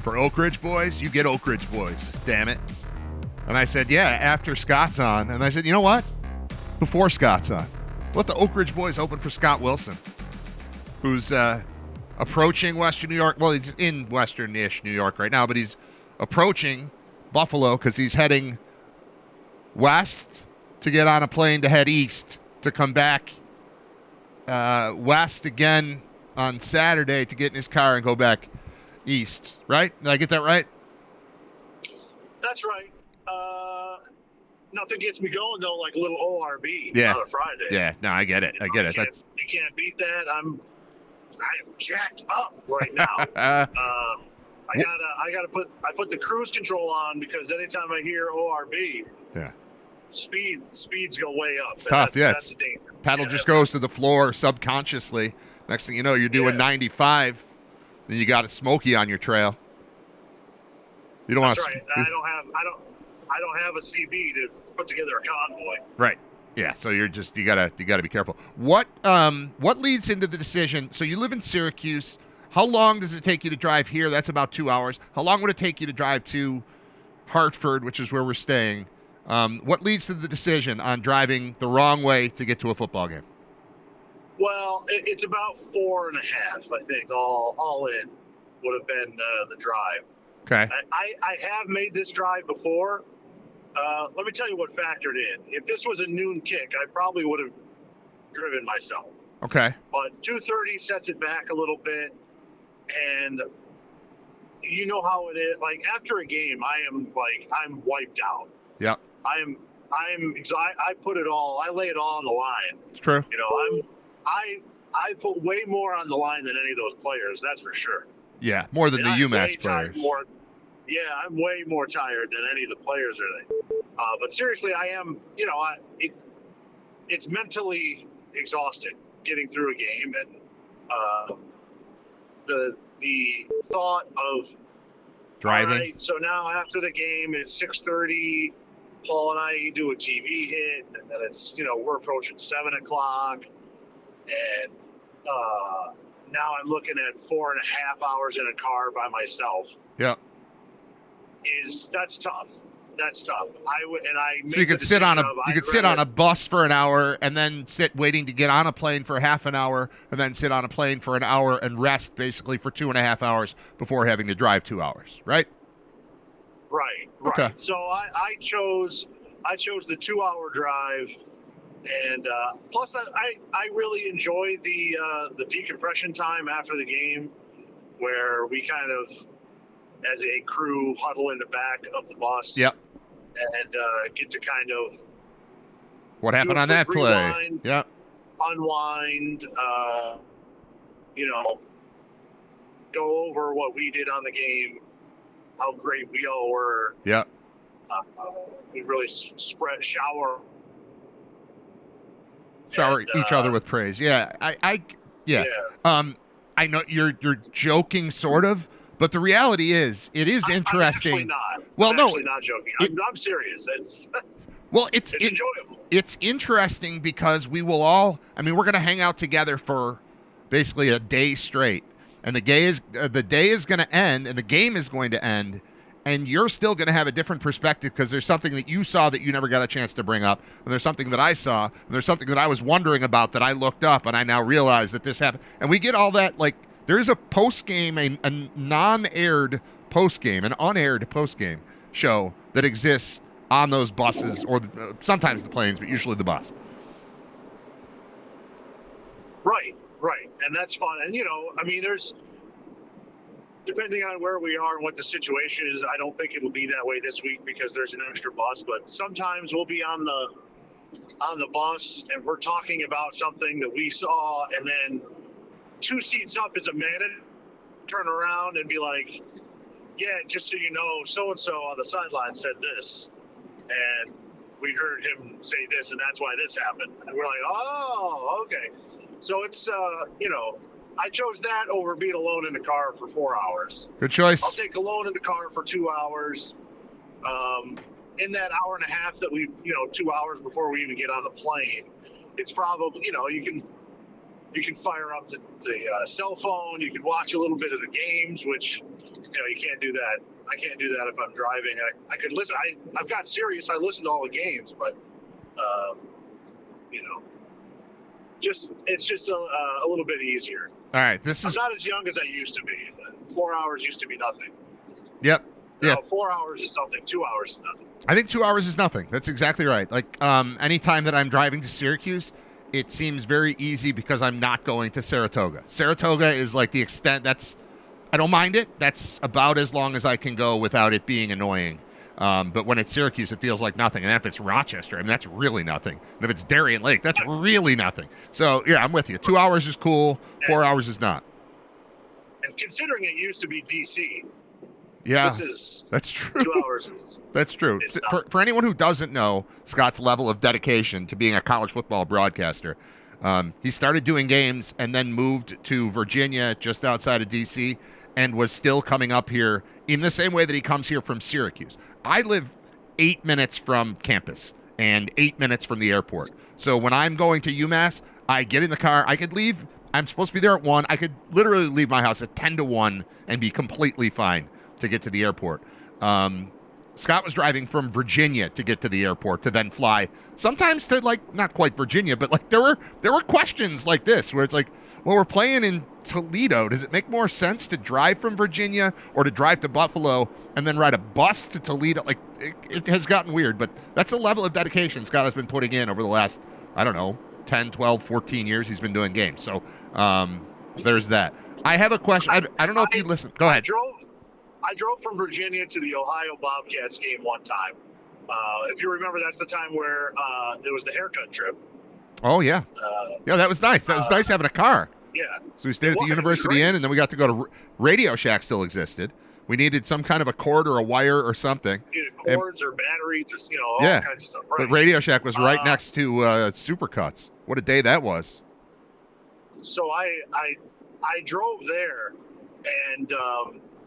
for Oak Ridge Boys, you get Oak Ridge Boys. Damn it. And I said, yeah, after Scott's on. And I said, you know what? Before Scott's on, let the Oak Ridge Boys open for Scott Wilson, who's approaching Western New York. Well, he's in Western-ish New York right now, but he's approaching Buffalo because he's heading west to get on a plane to head east to come back west again on Saturday to get in his car and go back east. Right? Did I get that right? That's right. Nothing gets me going though like a little ORB on a Friday. Yeah, no, I get it. I get it. You can't beat that. I'm jacked up right now. I put the cruise control on because anytime I hear ORB, speeds go way up. It's tough. That's dangerous. Pedal just goes to the floor subconsciously. Next thing you know, you're doing 95, then you got a Smoky on your trail. You don't want to. That's right. I don't have a CB to put together a convoy. Right. Yeah. So you gotta be careful. What leads into the decision? So you live in Syracuse. How long does it take you to drive here? That's about 2 hours. How long would it take you to drive to Hartford, which is where we're staying? What leads to the decision on driving the wrong way to get to a football game? Well, it's about 4.5, I think, all in would have been the drive. Okay. I have made this drive before. Let me tell you what factored in. If this was a noon kick, I probably would have driven myself. Okay. But 2:30 sets it back a little bit, and you know how it is. Like after a game, I'm wiped out. Yeah. I put it all. I lay it all on the line. It's true. I put way more on the line than any of those players. That's for sure. Yeah, more than the UMass players. I'm way more tired than any of the players are. But seriously, I am. It's mentally exhausting getting through a game, and the thought of driving. All right, so now after the game, it's 6:30. Paul and I do a TV hit, and then it's we're approaching 7:00, and now I'm looking at 4.5 hours in a car by myself. Yeah. That's tough. That's tough. So you could sit on a bus for an hour and then sit waiting to get on a plane for half an hour and then sit on a plane for an hour and rest basically for 2.5 hours before having to drive 2 hours, right? Right. Okay. So I chose the 2-hour drive, and plus I really enjoy the decompression time after the game, where we kind of, as a crew, huddle in the back of the bus. Yep. And get to kind of what happened on that play. Yep. Unwind. Go over what we did on the game, how great we all were. Yep. We really shower each other with praise. Yeah. Yeah. I know you're joking sort of, but the reality is it is interesting. I'm actually not. Well, I'm actually not joking. I'm serious. It's enjoyable. It's interesting because we will all, we're going to hang out together for basically a day straight, and the day is going to end and the game is going to end, and you're still going to have a different perspective because there's something that you saw that you never got a chance to bring up, and there's something that I saw, and there's something that I was wondering about that I looked up, and I now realize that this happened. And we get all that, like, there's a post-game, a non-aired post-game, an unaired post-game show that exists on those buses, or sometimes the planes, but usually the bus. Right. And that's fun. And, I mean, there's, depending on where we are and what the situation is, I don't think it'll be that way this week because there's an extra bus, but sometimes we'll be on the bus and we're talking about something that we saw, and then 2 seats up is a manager turn around and be like, yeah, just so you know, so-and-so on the sideline said this, and we heard him say this, and that's why this happened. And we're like, oh, okay. So it's, I chose that over being alone in the car for 4 hours. Good choice. I'll take alone in the car for 2 hours. In that hour and a half that 2 hours before we even get on the plane, it's probably, you can fire up the cell phone. You can watch a little bit of the games, which, you can't do that. I can't do that if I'm driving. I could listen. I've got Sirius. I listen to all the games, but, it's just a little bit easier. All right. I'm not as young as I used to be. 4 hours used to be nothing. Yep. Now, 4 hours is something. 2 hours is nothing. I think 2 hours is nothing. That's exactly right. Like, anytime that I'm driving to Syracuse, it seems very easy because I'm not going to Saratoga. Saratoga is like the extent I don't mind it. That's about as long as I can go without it being annoying. But when it's Syracuse, it feels like nothing. And if it's Rochester, that's really nothing. And if it's Darien Lake, that's really nothing. So, yeah, I'm with you. 2 hours is cool. 4 hours is not. And considering it used to be D.C., yeah, that's true. 2 hours. That's true. For anyone who doesn't know Scott's level of dedication to being a college football broadcaster, he started doing games and then moved to Virginia just outside of D.C. and was still coming up here in the same way that he comes here from Syracuse. I live 8 minutes from campus and 8 minutes from the airport. So when I'm going to UMass, I get in the car. I could leave. I'm supposed to be there at 1. I could literally leave my house at 10 to 1 and be completely fine to get to the airport. Scott was driving from Virginia to get to the airport to then fly sometimes to, like, not quite Virginia, but like there were questions like this where it's like, well, we're playing in Toledo. Does it make more sense to drive from Virginia or to drive to Buffalo and then ride a bus to Toledo? Like, it has gotten weird, but that's the level of dedication Scott has been putting in over the last, 10, 12, 14 years he's been doing games. So there's that. I have a question. I don't know if you listen. Go ahead. I drove from Virginia to the Ohio Bobcats game one time. If you remember, that's the time where there was the haircut trip. Oh, yeah. Yeah, that was nice. That was nice having a car. Yeah. So we stayed at the University Inn, and then we got to go to Radio Shack still existed. We needed some kind of a cord or a wire or something. Cords or batteries or, all kinds of stuff. Right. But Radio Shack was right next to Supercuts. What a day that was. So I drove there, and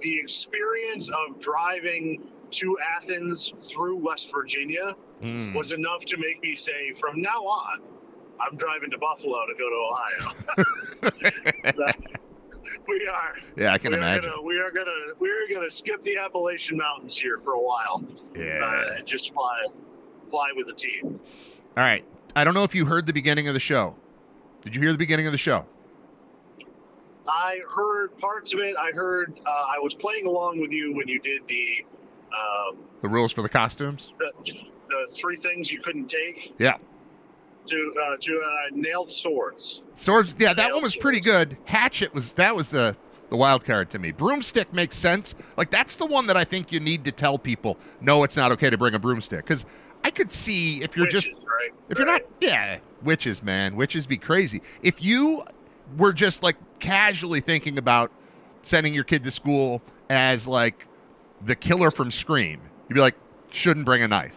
the experience of driving to Athens through West Virginia was enough to make me say, from now on, I'm driving to Buffalo to go to Ohio. We are. Yeah, I can imagine. We're gonna skip the Appalachian Mountains here for a while. Yeah. And just fly with the team. All right. I don't know if you heard the beginning of the show. Did you hear the beginning of the show? I heard parts of it. I heard I was playing along with you when you did the rules for the costumes. The 3 things you couldn't take. Yeah. To nailed swords. Swords. Yeah, that one was pretty good. Hatchet was the wild card to me. Broomstick makes sense. Like, that's the one that I think you need to tell people. No, it's not okay to bring a broomstick, because I could see if you're witches, right? If you're not, witches, man, witches be crazy. If you were just like casually thinking about sending your kid to school as like the killer from Scream, you'd be like, shouldn't bring a knife.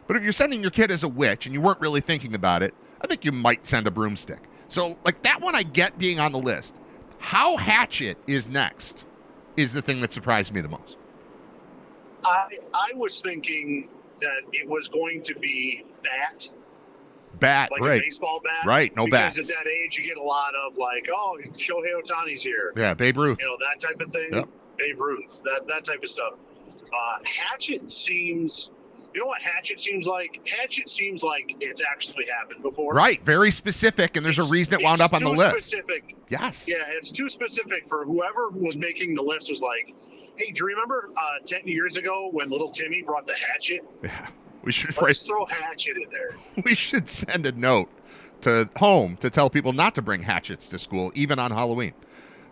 But if you're sending your kid as a witch and you weren't really thinking about it, I think you might send a broomstick. So, like, that one I get being on the list. How Hatchet is next is the thing that surprised me the most. I was thinking that it was going to be bat, like right? A baseball bat, right? No bats. Because at that age, you get a lot of like, oh, Shohei Ohtani's here. Yeah, Babe Ruth. That type of thing. Yep. Babe Ruth, that type of stuff. Hatchet seems. You know what Hatchet seems like? Hatchet seems like it's actually happened before. Right. Very specific, and there's a reason it wound up on the list. Specific. Yes. Yeah, it's too specific for whoever was making the list was like, hey, do you remember 10 years ago when little Timmy brought the hatchet? Yeah. Let's throw Hatchet in there. We should send a note to home to tell people not to bring hatchets to school, even on Halloween.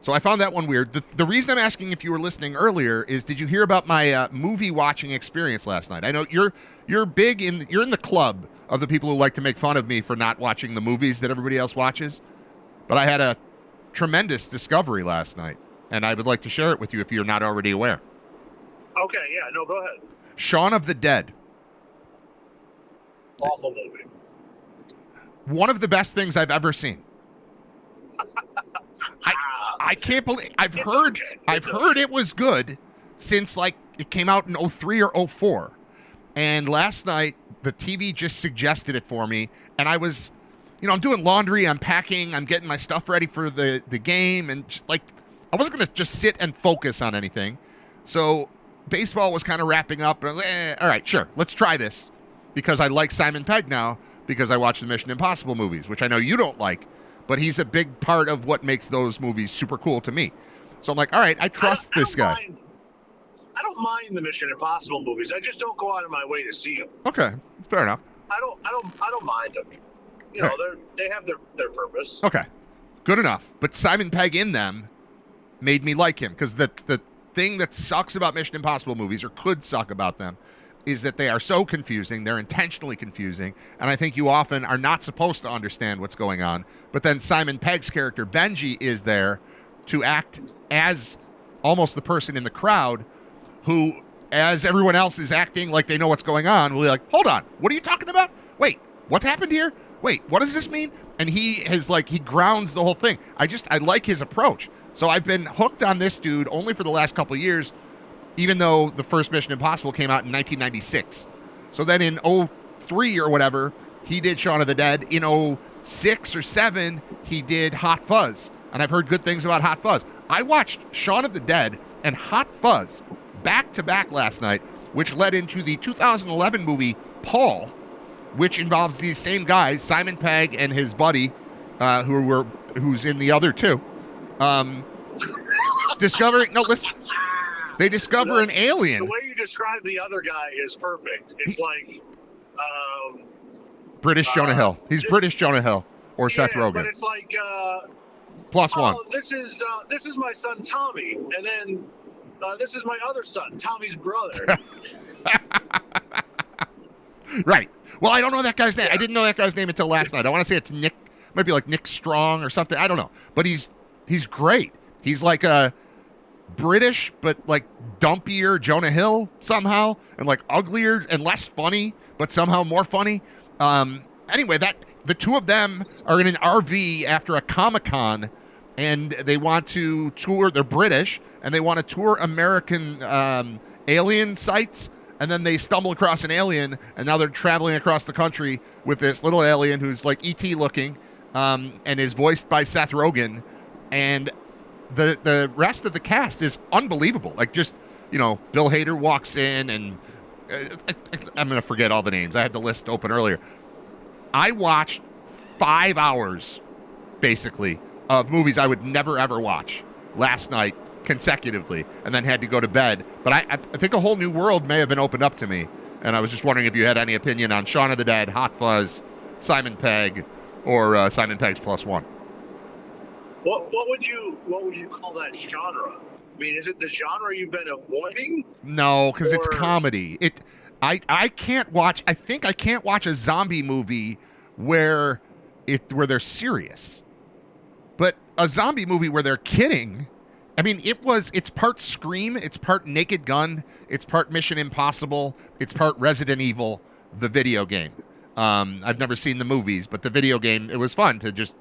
So I found that one weird. The reason I'm asking if you were listening earlier is, did you hear about my movie watching experience last night? I know you're in the club of the people who like to make fun of me for not watching the movies that everybody else watches. But I had a tremendous discovery last night, and I would like to share it with you if you're not already aware. Okay, yeah, no, go ahead. Shaun of the Dead. Awful movie. One of the best things I've ever seen. I can't believe I've heard it was good since like it came out in 03 or 04. And last night the TV just suggested it for me, and I was, I'm doing laundry, I'm packing, I'm getting my stuff ready for the game, and like I wasn't going to just sit and focus on anything. So baseball was kind of wrapping up, and I was like, all right, sure, let's try this, because I like Simon Pegg now because I watch the Mission Impossible movies, which I know you don't like. But he's a big part of what makes those movies super cool to me. So I'm like, all right, I trust this guy. I don't mind the Mission Impossible movies. I just don't go out of my way to see them. Okay, that's fair enough. I don't mind them. They have their purpose. Okay, good enough. But Simon Pegg in them made me like him, because the thing that sucks about Mission Impossible movies, or could suck about them, is that they are so confusing. They're intentionally confusing, and I think you often are not supposed to understand what's going on. But then Simon Pegg's character, Benji, is there to act as almost the person in the crowd who, as everyone else is acting like they know what's going on, will be like, hold on, what are you talking about? Wait, what happened here? Wait, what does this mean? And he grounds the whole thing. I like his approach. So I've been hooked on this dude only for the last couple of years, even though the first Mission Impossible came out in 1996. So then in 03 or whatever, he did Shaun of the Dead. In 06 or 07, he did Hot Fuzz. And I've heard good things about Hot Fuzz. I watched Shaun of the Dead and Hot Fuzz back-to-back last night, which led into the 2011 movie which involves these same guys, Simon Pegg and his buddy, who's in the other two. They discover an alien. The way you describe the other guy is perfect. It's like British Jonah Hill. He's British Jonah Hill or Seth Rogen. But it's like +1. This is my son Tommy, and then this is my other son, Tommy's brother. Right. Well, I don't know that guy's name. I didn't know that guy's name until last night. I want to say it's Nick. Might be like Nick Strong or something. I don't know. But he's great. He's like a British but like dumpier Jonah Hill somehow, and like uglier and less funny, but somehow more funny. Anyway, the two of them are in an RV after a Comic-Con, and they want to tour. They're British, and they want to tour American alien sites. And then they stumble across an alien, and now they're traveling across the country with this little alien who's like E.T. looking, and is voiced by Seth Rogen. And the rest of the cast is unbelievable. Like, just, Bill Hader walks in, and I'm going to forget all the names. I had the list open earlier. I watched 5 hours, basically, of movies I would never, ever watch last night consecutively, and then had to go to bed. But I think a whole new world may have been opened up to me, and I was just wondering if you had any opinion on Shaun of the Dead, Hot Fuzz, Simon Pegg, or Simon Pegg's +1. What would you call that genre? I mean, is it the genre you've been avoiding? No, because it's comedy. I can't watch. I think I can't watch a zombie movie where they're serious, but a zombie movie where they're kidding. I mean, it's part Scream, it's part Naked Gun, it's part Mission Impossible, it's part Resident Evil, the video game. I've never seen the movies, but the video game, it was fun to just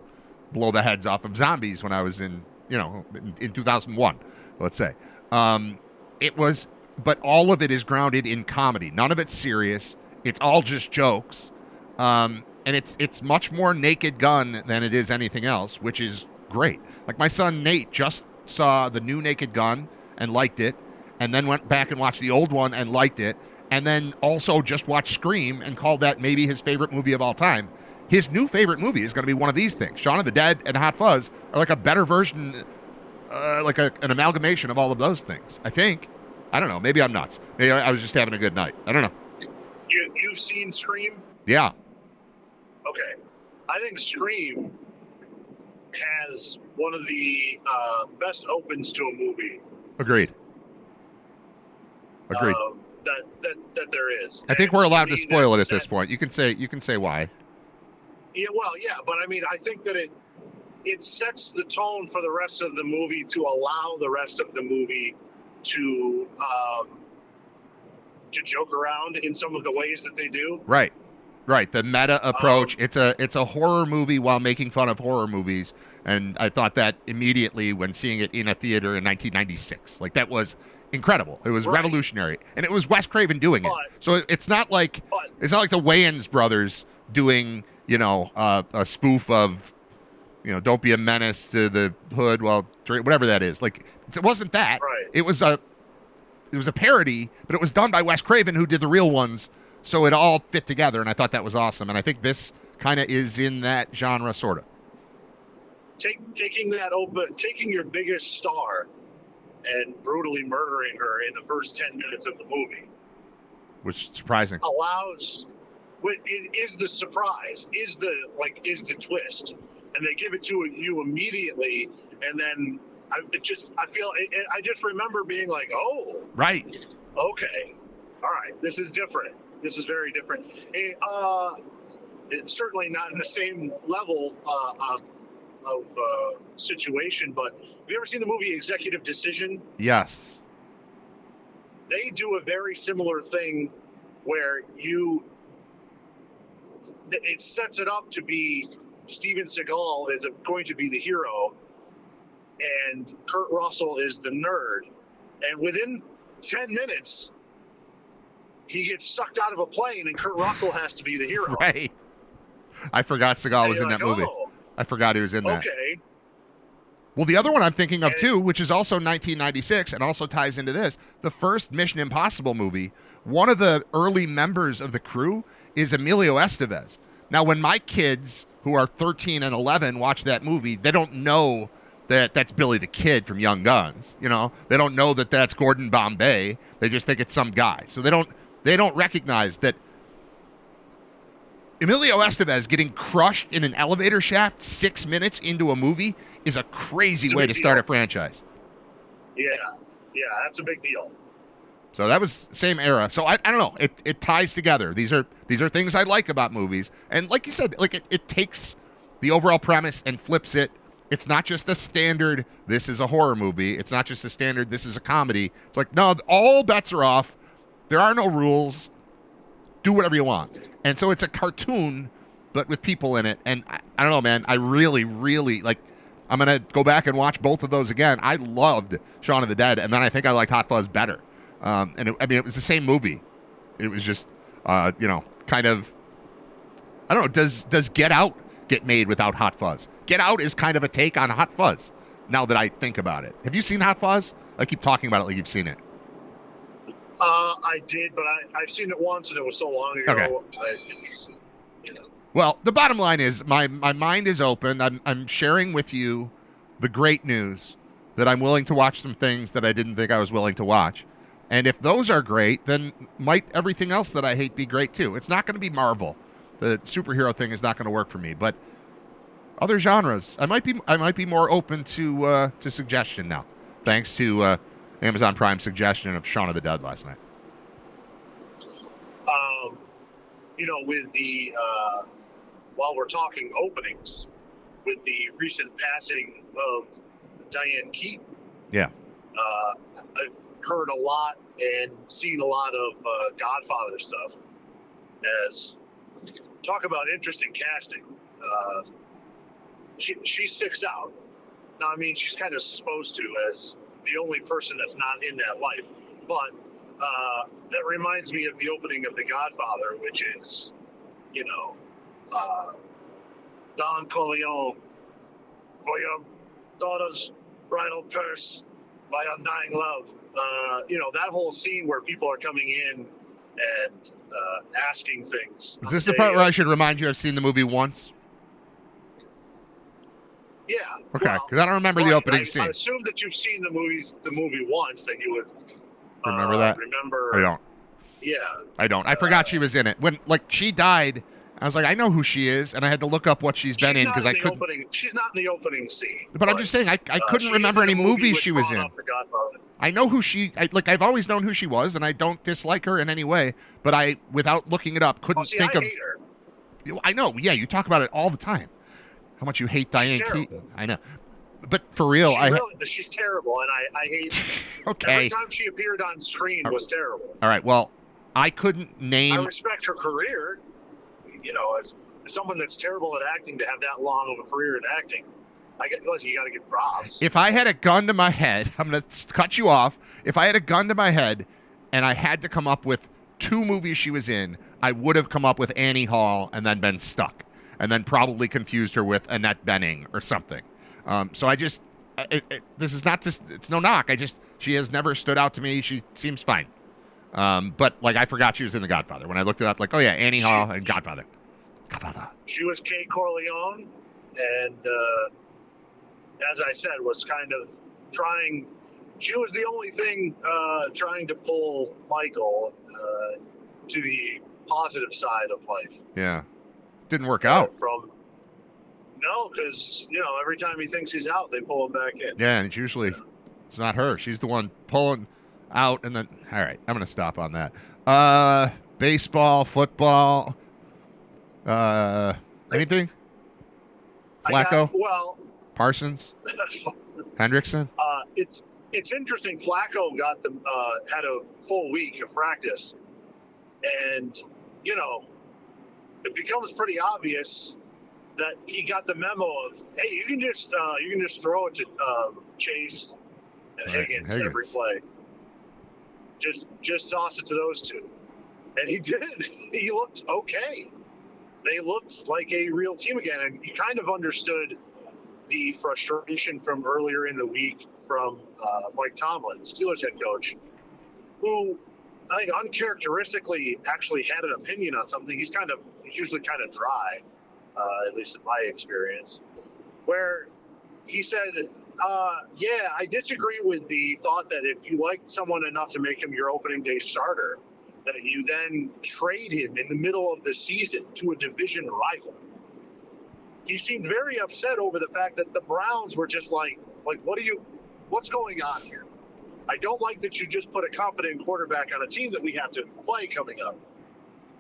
blow the heads off of zombies when I was in 2001, let's say. But all of it is grounded in comedy. None of it's serious. It's all just jokes. And it's much more Naked Gun than it is anything else, which is great. Like, my son Nate just saw the new Naked Gun and liked it, and then went back and watched the old one and liked it, and then also just watched Scream and called that maybe his favorite movie of all time. His new favorite movie is going to be one of these things. Shaun of the Dead and Hot Fuzz are like a better version, like an amalgamation of all of those things, I think. I don't know. Maybe I'm nuts. Maybe I was just having a good night. I don't know. You've seen Scream? Yeah. Okay. I think Scream has one of the best opens to a movie. Agreed. That there is. I think And we're allowed to me, spoil it that's at this set- point. You can say why. Yeah, well, yeah, but I mean, I think that it sets the tone for the rest of the movie to allow the rest of the movie to joke around in some of the ways that they do. Right. The meta approach. It's a horror movie while making fun of horror movies, and I thought that immediately when seeing it in a theater in 1996. Like, that was incredible. It was revolutionary, and it was Wes Craven doing it. So it's not like the Wayans brothers doing a spoof of Don't Be a Menace to the Hood while whatever that is. Like, it wasn't that. Right. It was a parody, but it was done by Wes Craven, who did the real ones. So it all fit together, and I thought that was awesome. And I think this kind of is in that genre, sort of. Taking your biggest star and brutally murdering her in the first 10 minutes of the movie, which is surprising. It is the surprise, is the twist, and they give it to you immediately, and then I just remember being like, oh, right, okay, all right, this is different. This is very different. It's certainly not in the same level of situation, but have you ever seen the movie Executive Decision? Yes. They do a very similar thing where it sets it up to be Steven Seagal is going to be the hero and Kurt Russell is the nerd. And within 10 minutes, he gets sucked out of a plane and Kurt Russell has to be the hero. Right. I forgot Seagal was in that movie. Oh, I forgot he was in that. okay. Well, the other one I'm thinking of, too, which is also 1996 and also ties into this, the first Mission Impossible movie, one of the early members of the crew is Emilio Estevez. Now, when my kids, who are 13 and 11, watch that movie, they don't know that that's Billy the Kid from Young Guns. They don't know that that's Gordon Bombay. They just think it's some guy. So they don't recognize that Emilio Estevez getting crushed in an elevator shaft 6 minutes into a movie is a crazy way to start a franchise. Yeah, that's a big deal. So that was same era. So I don't know. It ties together. These are things I like about movies. And like you said, like it takes the overall premise and flips it. It's not just a standard, this is a horror movie. It's not just a standard, this is a comedy. It's like, no, all bets are off. There are no rules. Do whatever you want. And so it's a cartoon, but with people in it. And I don't know, man. I really, really, I'm going to go back and watch both of those again. I loved Shaun of the Dead, and then I think I liked Hot Fuzz better. It was the same movie. It was just, kind of, I don't know, does Get Out get made without Hot Fuzz? Get Out is kind of a take on Hot Fuzz, now that I think about it. Have you seen Hot Fuzz? I keep talking about it like you've seen it. I did, but I've seen it once, and it was so long ago. Okay. Well, the bottom line is my mind is open. I'm sharing with you the great news that I'm willing to watch some things that I didn't think I was willing to watch. And if those are great, then might everything else that I hate be great too. It's not going to be Marvel. The superhero thing is not going to work for me. But other genres, I might be more open to suggestion now, thanks to Amazon Prime suggestion of Shaun of the Dead last night. With the while we're talking openings, with the recent passing of Diane Keaton, I've heard a lot and seen a lot of Godfather stuff. As talk about interesting casting, she sticks out. Now, I mean, she's kind of supposed to, as the only person that's not in that life, but that reminds me of the opening of The Godfather, which is, Don Corleone, for your daughter's bridal purse, My Undying Love. That whole scene where people are coming in and asking things. Is this the part where I should remind you I've seen the movie once? Yeah. Okay, because I don't remember the opening scene. I assume that you've seen the movie once, that you would remember that. Remember? I don't. Yeah. I don't. I forgot she was in it when she died. I was like, I know who she is, and I had to look up what she's been in because I couldn't. She's not in the opening scene. But I'm just saying, I couldn't remember any movies she was in. I know who I've always known who she was, and I don't dislike her in any way. But I, without looking it up, couldn't think of. Hate her. I know. Yeah, you talk about it all the time. How much you hate Diane Keaton. I know. But for real, she's terrible, and I hate her. Okay. Every time she appeared on screen was terrible. All right. Well, I couldn't name. I respect her career. As someone that's terrible at acting, to have that long of a career in acting, you got to get props. If I had a gun to my head, I'm going to cut you off. If I had a gun to my head and I had to come up with 2 movies she was in, I would have come up with Annie Hall and then been stuck, and then probably confused her with Annette Bening or something. So I just, this is not just, it's no knock. She has never stood out to me. She seems fine. But I forgot she was in The Godfather. When I looked it up, oh yeah, Annie Hall and Godfather. She was Kay Corleone, and as I said, was kind of trying. She was the only thing trying to pull Michael to the positive side of life. Yeah, didn't work out. No, because every time he thinks he's out, they pull him back in. Yeah, and it's not her. She's the one pulling out, and then all right, I'm gonna stop on that. Baseball, football, anything? Flacco? Parsons? Hendrickson? It's interesting. Flacco got them had a full week of practice, and it becomes pretty obvious that he got the memo of, hey, you can just throw it to Chase and Higgins every play. Just toss it to those two. And he did. He looked okay. They looked like a real team again. And you kind of understood the frustration from earlier in the week from Mike Tomlin, the Steelers head coach, who I think uncharacteristically actually had an opinion on something. He's usually kind of dry, at least in my experience, where he said, I disagree with the thought that if you like someone enough to make him your opening day starter, that you then trade him in the middle of the season to a division rival. He seemed very upset over the fact that the Browns were just like, what's going on here? I don't like that you just put a confident quarterback on a team that we have to play coming up.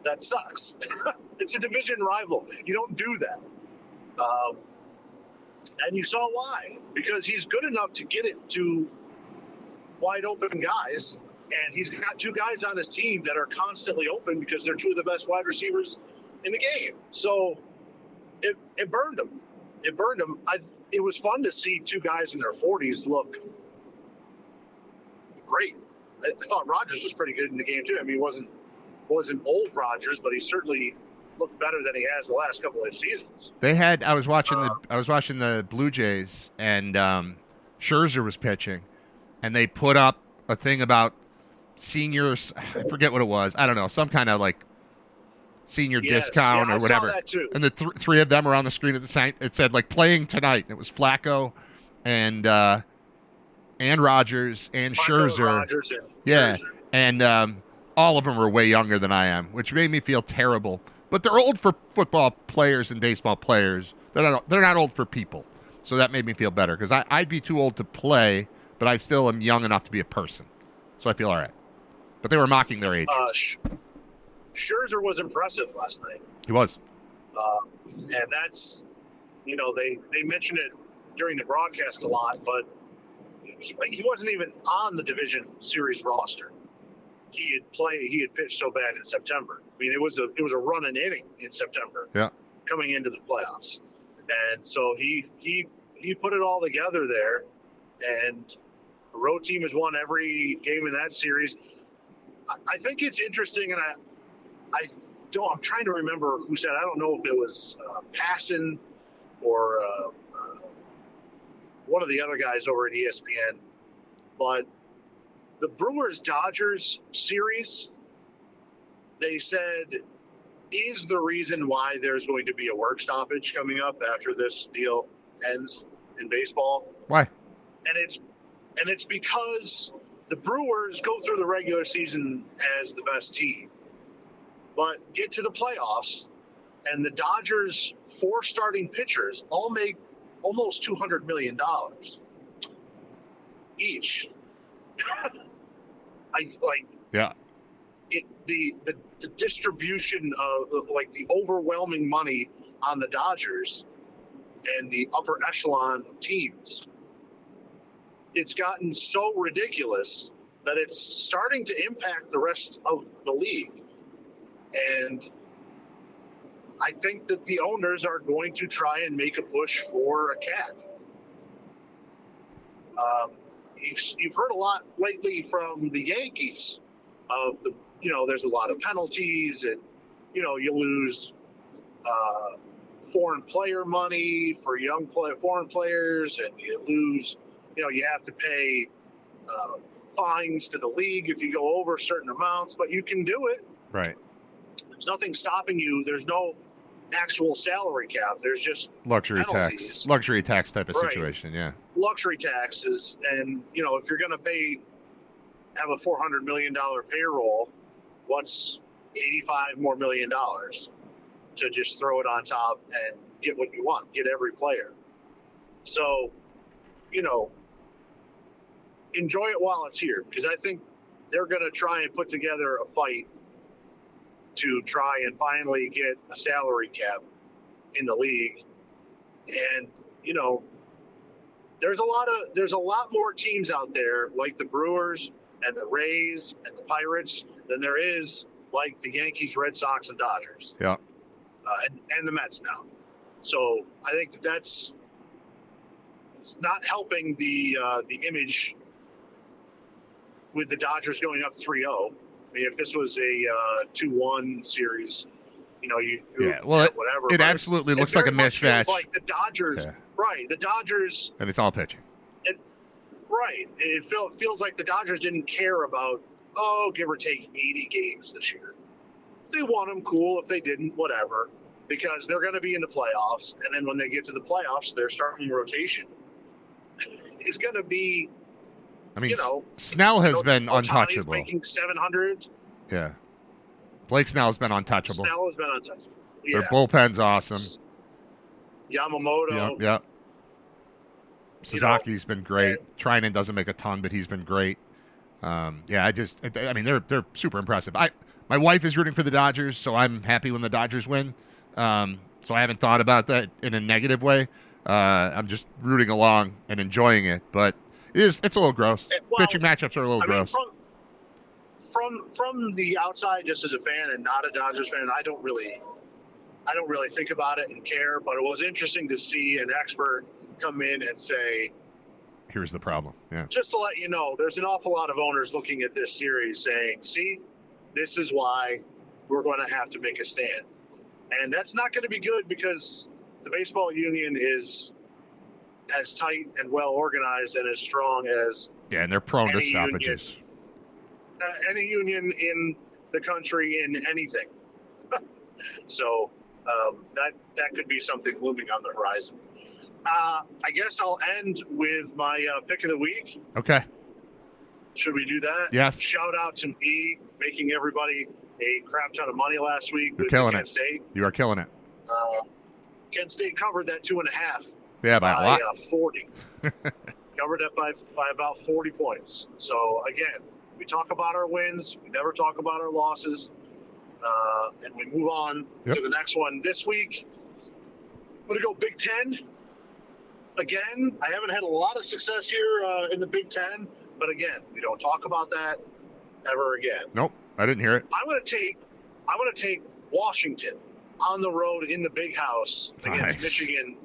That sucks. It's a division rival. You don't do that. And you saw why. Because he's good enough to get it to wide open guys. And he's got 2 guys on his team that are constantly open because they're 2 of the best wide receivers in the game. So it burned him. It burned him. It was fun to see 2 guys in their 40s look great. I thought Rodgers was pretty good in the game too. I mean, he wasn't old Rodgers, but he certainly looked better than he has the last couple of seasons. I was watching the Blue Jays, and Scherzer was pitching, and they put up a thing about seniors. I forget what it was. I don't know, some kind of senior discount or whatever. I saw that too. And the 3 of them were on the screen at the same. It said playing tonight. And it was Flacco and Rodgers and Scherzer. Scherzer. And all of them were way younger than I am, which made me feel terrible. But they're old for football players and baseball players. They're not old for people. So that made me feel better because I'd be too old to play, but I still am young enough to be a person. So I feel all right. But they were mocking their age. Scherzer was impressive last night. He was. And that's, they mentioned it during the broadcast a lot, but he wasn't even on the division series roster. He had pitched so bad in September. I mean, it was a running inning in September. Yeah. Coming into the playoffs. And so he put it all together there, and the road team has won every game in that series. I think it's interesting, and I'm trying to remember who said, I don't know if it was Passon or one of the other guys over at ESPN but the Brewers-Dodgers series, they said, is the reason why there's going to be a work stoppage coming up after this deal ends in baseball. Why? And it's because the Brewers go through the regular season as the best team, but get to the playoffs, and the Dodgers' 4 starting pitchers all make almost $200 million each. Yeah. The distribution of like the overwhelming money on the Dodgers and the upper echelon of teams, it's gotten so ridiculous that it's starting to impact the rest of the league. And I think that the owners are going to try and make a push for a cap. You've heard a lot lately from the Yankees of the, there's a lot of penalties, and, you lose foreign player money for foreign players, and you lose, you have to pay fines to the league if you go over certain amounts, but you can do it. Right. There's nothing stopping you. There's no actual salary cap. There's just luxury penalties. tax type of situation. Yeah. Luxury taxes. And, if you're going to have a $400 million payroll, what's $85 more million to just throw it on top and get what you want, get every player. So, enjoy it while it's here, because I think they're going to try and put together a fight to try and finally get a salary cap in the league. And, there's a lot more teams out there like the Brewers and the Rays and the Pirates than there is like the Yankees, Red Sox, and Dodgers. Yeah. And the Mets now. So I think it's not helping the image with the Dodgers going up 3-0. I mean, if this was a 2-1 series, whatever. It absolutely looks like a mismatch. Like the Dodgers, right? The Dodgers, and it's all pitching. Right. It feels like the Dodgers didn't care about, give or take 80 games this year. If they won them, cool. If they didn't, whatever. Because they're going to be in the playoffs, and then when they get to the playoffs, their starting rotation is going to be. I mean, Snell has been untouchable. Making 700. Yeah. Blake Snell has been untouchable. Snell has been untouchable. Yeah. Their bullpen's awesome. Yamamoto. Yep. Suzuki's been great. Trinan doesn't make a ton, but he's been great. They're super impressive. My wife is rooting for the Dodgers, so I'm happy when the Dodgers win. So I haven't thought about that in a negative way. I'm just rooting along and enjoying it, but it's a little gross. Pitching matchups are a little gross. From the outside, just as a fan and not a Dodgers fan, I don't really think about it and care. But it was interesting to see an expert come in and say, "Here's the problem." Yeah. Just to let you know, there's an awful lot of owners looking at this series saying, "See, this is why we're going to have to make a stand," and that's not going to be good because the baseball union is as tight and well organized and as strong as and they're prone to stoppages. Any union in the country in anything. So that could be something looming on the horizon. I guess I'll end with my pick of the week. Okay. Should we do that? Yes. Shout out to me making everybody a crap ton of money last week with Kent State. You are killing it. Kent State covered that 2.5. Yeah, by a lot. 40. Covered it by about 40 points. So again, we talk about our wins. We never talk about our losses. And we move on to the next one. This week, I'm going to go Big Ten. Again, I haven't had a lot of success here in the Big Ten. But again, we don't talk about that ever again. Nope, I didn't hear it. I'm going to take Washington on the road in the Big House against Michigan.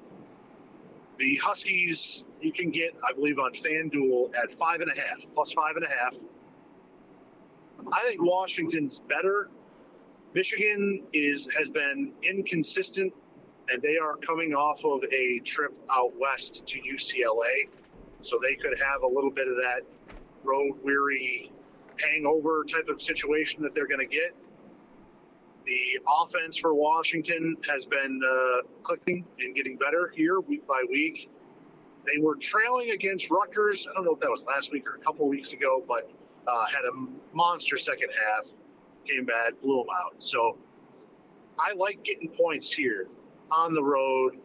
The Huskies, you can get, I believe, on FanDuel at 5.5, plus 5.5. I think Washington's better. Michigan has been inconsistent, and they are coming off of a trip out west to UCLA, so they could have a little bit of that road-weary hangover type of situation that they're going to get. The offense for Washington has been clicking and getting better here week by week. They were trailing against Rutgers. I don't know if that was last week or a couple weeks ago, but had a monster second half. Came back, blew them out. So I like getting points here on the road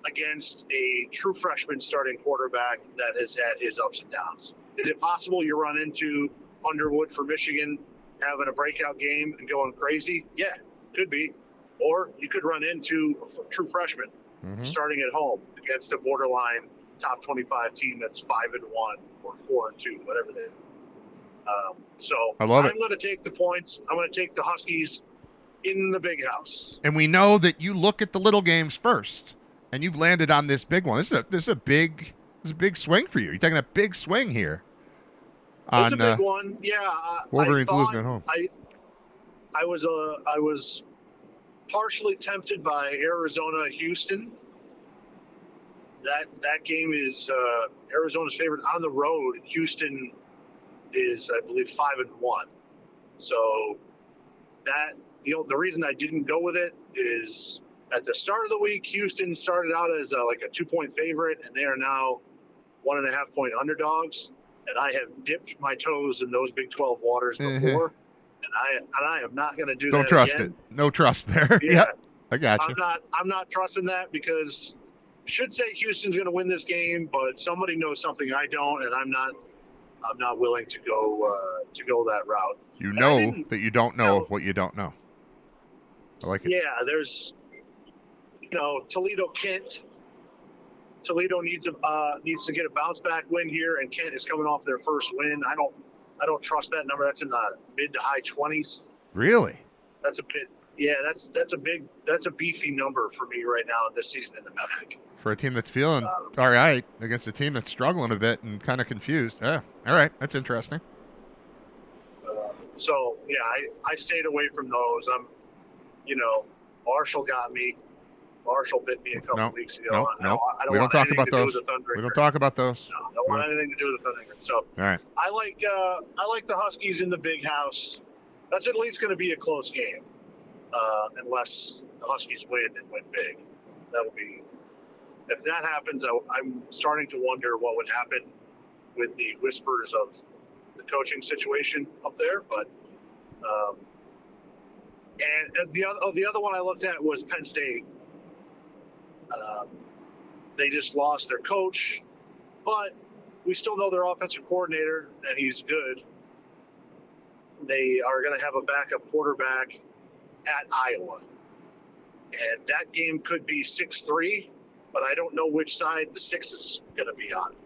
against a true freshman starting quarterback that has had his ups and downs. Is it possible you run into Underwood for Michigan having a breakout game and going crazy? Yeah, could be. Or you could run into a true freshman starting at home against a borderline top 25 team that's 5-1 or 4-2, whatever they so I'm going to take the points. I'm going to take the Huskies in the big house. And we know that you look at the little games first, and you've landed on this big one. This is a big swing for you. You're taking a big swing here. It's a big one. Yeah. Wolverines losing at home. I was partially tempted by Arizona Houston. That game is Arizona's favorite on the road. Houston is, I believe, 5-1. So that the reason I didn't go with it is at the start of the week, Houston started out as like a 2-point favorite, and they are now 1.5-point underdogs. And I have dipped my toes in those Big 12 waters before, and I am not going to do that. Don't trust again. it. No trust there. Yeah, I got you. I'm not trusting that because should say Houston's going to win this game, but somebody knows something I don't, and I'm not willing to go that route. You know that you don't know what you don't know. I like it. Yeah, there's Toledo Kent. Toledo needs to get a bounce back win here, and Kent is coming off their first win. I don't trust that number. That's in the mid to high 20s. Really? That's a bit. Yeah, that's a beefy number for me right now this season in the MAC. For a team that's feeling all right against a team that's struggling a bit and kind of confused. Yeah, all right, that's interesting. So yeah, I stayed away from those. Marshall got me. Marshall bit me a couple weeks ago. No. We don't talk about those. We don't talk about those. No, don't want anything to do with the Thundering. So all right. I like the Huskies in the big house. That's at least going to be a close game, unless the Huskies win and win big. That'll be. If that happens, I'm starting to wonder what would happen with the whispers of the coaching situation up there. But and the other one I looked at was Penn State. They just lost their coach, but we still know their offensive coordinator, and he's good. They are going to have a backup quarterback at Iowa, and that game could be 6-3, but I don't know which side the 6 is going to be on.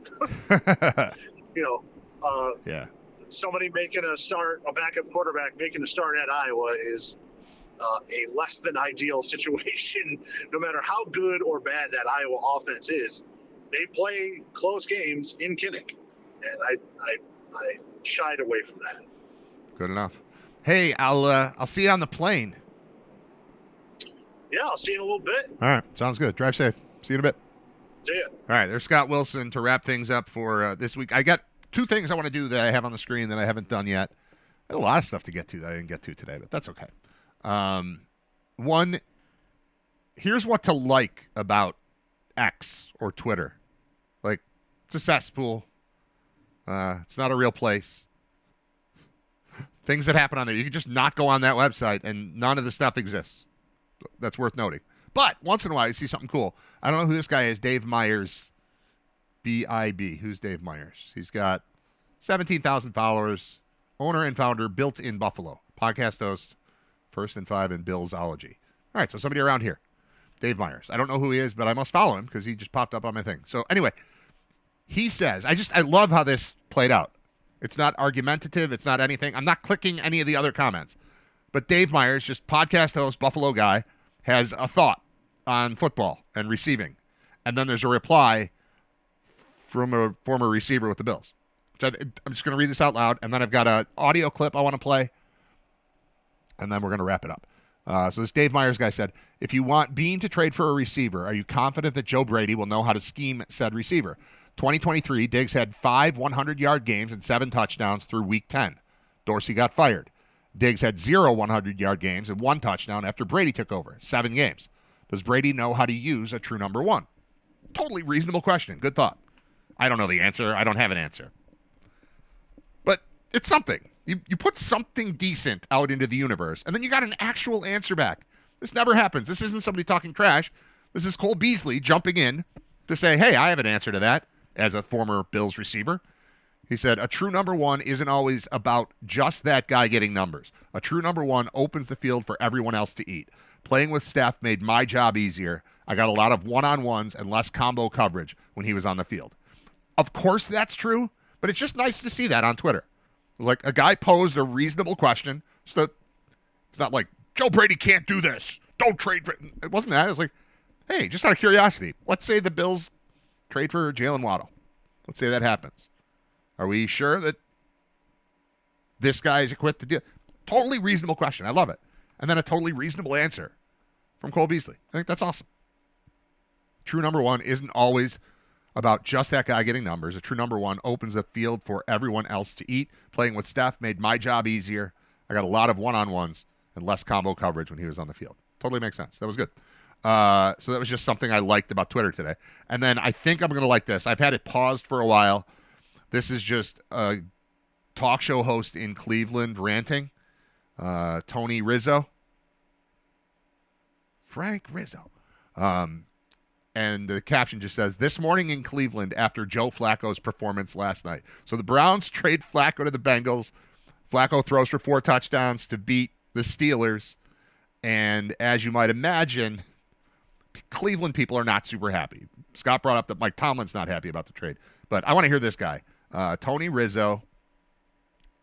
Yeah. Somebody making a backup quarterback making a start at Iowa is a less than ideal situation. No matter how good or bad that Iowa offense is, they play close games in Kinnick, and I shied away from that. Good enough. Hey, I'll see you on the plane. Yeah, I'll see you in a little bit. All right, sounds good. Drive safe. See you in a bit. See ya. All right, there's Scott Wilson to wrap things up for this week. I got 2 things I want to do that I have on the screen that I haven't done yet. I had a lot of stuff to get to that I didn't get to today, but that's okay. One, here's what to like about X or Twitter. Like, it's a cesspool. It's not a real place. Things that happen on there. You can just not go on that website and none of the stuff exists. That's worth noting. But once in a while, you see something cool. I don't know who this guy is, Dave Myers, B-I-B. Who's Dave Myers? He's got 17,000 followers, owner and founder, Built in Buffalo, podcast host, First and 5 in Billsology. All right, so somebody around here, Dave Myers. I don't know who he is, but I must follow him because he just popped up on my thing. So anyway, he says, I love how this played out. It's not argumentative. It's not anything. I'm not clicking any of the other comments. But Dave Myers, just podcast host, Buffalo guy, has a thought on football and receiving. And then there's a reply from a former receiver with the Bills. I'm just going to read this out loud, and then I've got an audio clip I want to play, and then we're going to wrap it up. So this Dave Myers guy said, if you want Bean to trade for a receiver, are you confident that Joe Brady will know how to scheme said receiver? 2023, Diggs had 5 100-yard games and 7 touchdowns through Week 10. Dorsey got fired. Diggs had 0 100-yard games and 1 touchdown after Brady took over. 7 games. Does Brady know how to use a true number 1? Totally reasonable question. Good thought. I don't know the answer. I don't have an answer. But it's something. You put something decent out into the universe, and then you got an actual answer back. This never happens. This isn't somebody talking trash. This is Cole Beasley jumping in to say, hey, I have an answer to that as a former Bills receiver. He said, a true number 1 isn't always about just that guy getting numbers. A true number 1 opens the field for everyone else to eat. Playing with Steph made my job easier. I got a lot of one-on-ones and less combo coverage when he was on the field. Of course that's true, but it's just nice to see that on Twitter. Like, a guy posed a reasonable question. So it's not like, Joe Brady can't do this. Don't trade for it. It wasn't that. It was like, hey, just out of curiosity, let's say the Bills trade for Jalen Waddle. Let's say that happens. Are we sure that this guy is equipped to do it? Totally reasonable question. I love it. And then a totally reasonable answer from Cole Beasley. I think that's awesome. True number 1 isn't always about just that guy getting numbers. A true number 1 opens the field for everyone else to eat. Playing with Steph made my job easier. I got a lot of one-on-ones and less combo coverage when he was on the field. Totally makes sense. That was good. So that was just something I liked about Twitter today. And then I think I'm going to like this. I've had it paused for a while. This is just a talk show host in Cleveland ranting. Tony Rizzo. Frank Rizzo. And the caption just says, this morning in Cleveland after Joe Flacco's performance last night. So the Browns trade Flacco to the Bengals. Flacco throws for 4 touchdowns to beat the Steelers. And as you might imagine, Cleveland people are not super happy. Scott brought up that Mike Tomlin's not happy about the trade. But I want to hear this guy. Tony Rizzo.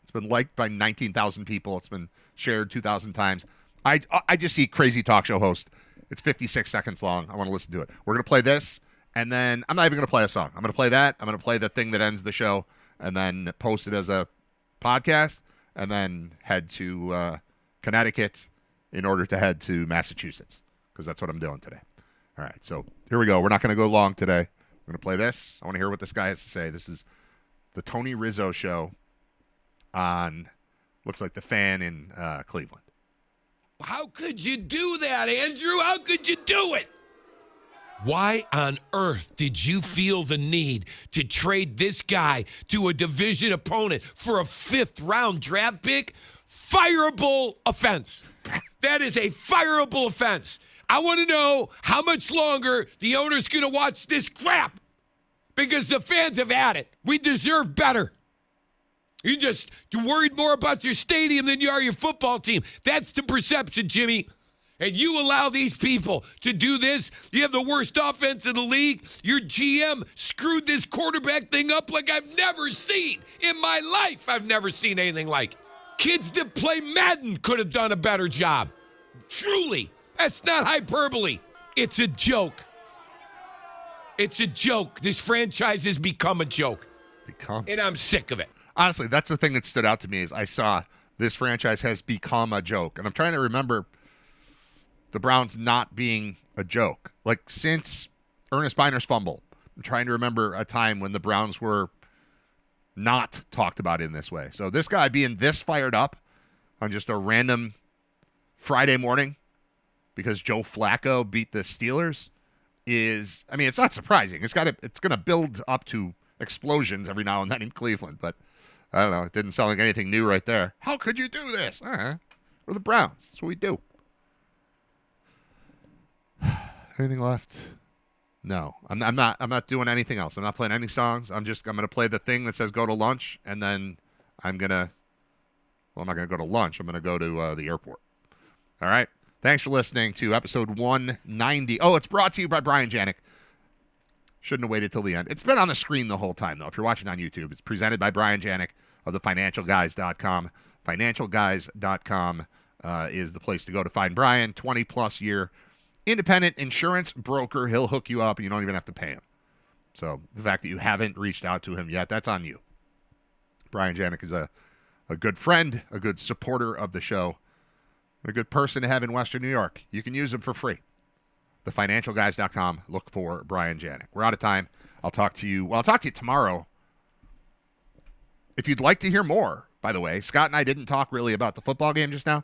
It's been liked by 19,000 people. It's been shared 2,000 times. I just see crazy talk show host. It's 56 seconds long. I want to listen to it. We're going to play this, and then I'm not even going to play a song. I'm going to play that. I'm going to play the thing that ends the show, and then post it as a podcast, and then head to Connecticut in order to head to Massachusetts, because that's what I'm doing today. All right, so here we go. We're not going to go long today. We're going to play this. I want to hear what this guy has to say. This is the Tony Rizzo show on, looks like, The Fan in Cleveland. How could you do that, Andrew? How could you do it? Why on earth did you feel the need to trade this guy to a division opponent for a 5th-round draft pick? Fireable offense. That is a fireable offense. I want to know how much longer the owner's going to watch this crap, because the fans have had it. We deserve better. You're worried more about your stadium than you are your football team. That's the perception, Jimmy. And you allow these people to do this. You have the worst offense in the league. Your GM screwed this quarterback thing up like I've never seen in my life. I've never seen anything like it. Kids that play Madden could have done a better job. Truly. That's not hyperbole. It's a joke. It's a joke. This franchise has become a joke. And I'm sick of it. Honestly, that's the thing that stood out to me is I saw this franchise has become a joke. And I'm trying to remember the Browns not being a joke. Like, since Ernest Biner's fumble, I'm trying to remember a time when the Browns were not talked about in this way. So this guy being this fired up on just a random Friday morning because Joe Flacco beat the Steelers is, I mean, it's not surprising. It's going to build up to explosions every now and then in Cleveland, but I don't know. It didn't sound like anything new right there. How could you do this? We're the Browns. That's what we do. Anything left? No. I'm not doing anything else. I'm not playing any songs. I'm going to play the thing that says go to lunch, and then I'm not going to go to lunch. I'm going to go to the airport. All right? Thanks for listening to episode 190. Oh, it's brought to you by Brian Janik. Shouldn't have waited till the end. It's been on the screen the whole time, though. If you're watching on YouTube, it's presented by Brian Janik of the FinancialGuys.com. FinancialGuys.com is the place to go to find Brian. 20-plus year independent insurance broker. He'll hook you up, and you don't even have to pay him. So the fact that you haven't reached out to him yet, that's on you. Brian Janik is a good friend, a good supporter of the show, a good person to have in Western New York. You can use him for free. thefinancialguys.com. Look for Brian Janik. We're out of time. I'll talk to you tomorrow. If you'd like to hear more, by the way, Scott and I didn't talk really about the football game just now.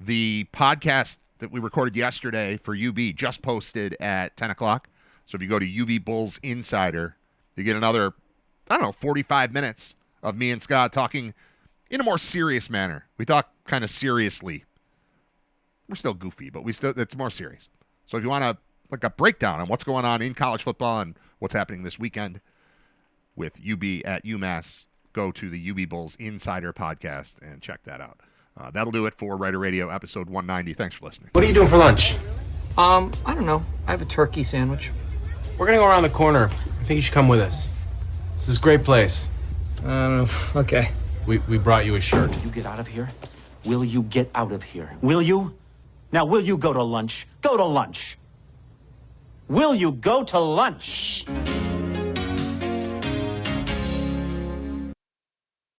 The podcast that we recorded yesterday for UB just posted at 10 o'clock. So if you go to UB Bulls Insider, you get another, 45 minutes of me and Scott talking in a more serious manner. We talk kind of seriously. We're still goofy, but it's more serious. So if you want a breakdown on what's going on in college football and what's happening this weekend with UB at UMass, go to the UB Bulls Insider podcast and check that out. That'll do it for Writer Radio episode 190. Thanks for listening. What are you doing for lunch? I don't know. I have a turkey sandwich. We're gonna go around the corner. I think you should come with us. This is a great place. I don't know. Okay. We brought you a shirt. Will you get out of here? Will you get out of here? Will you? Now, will you go to lunch? Go to lunch. Will you go to lunch?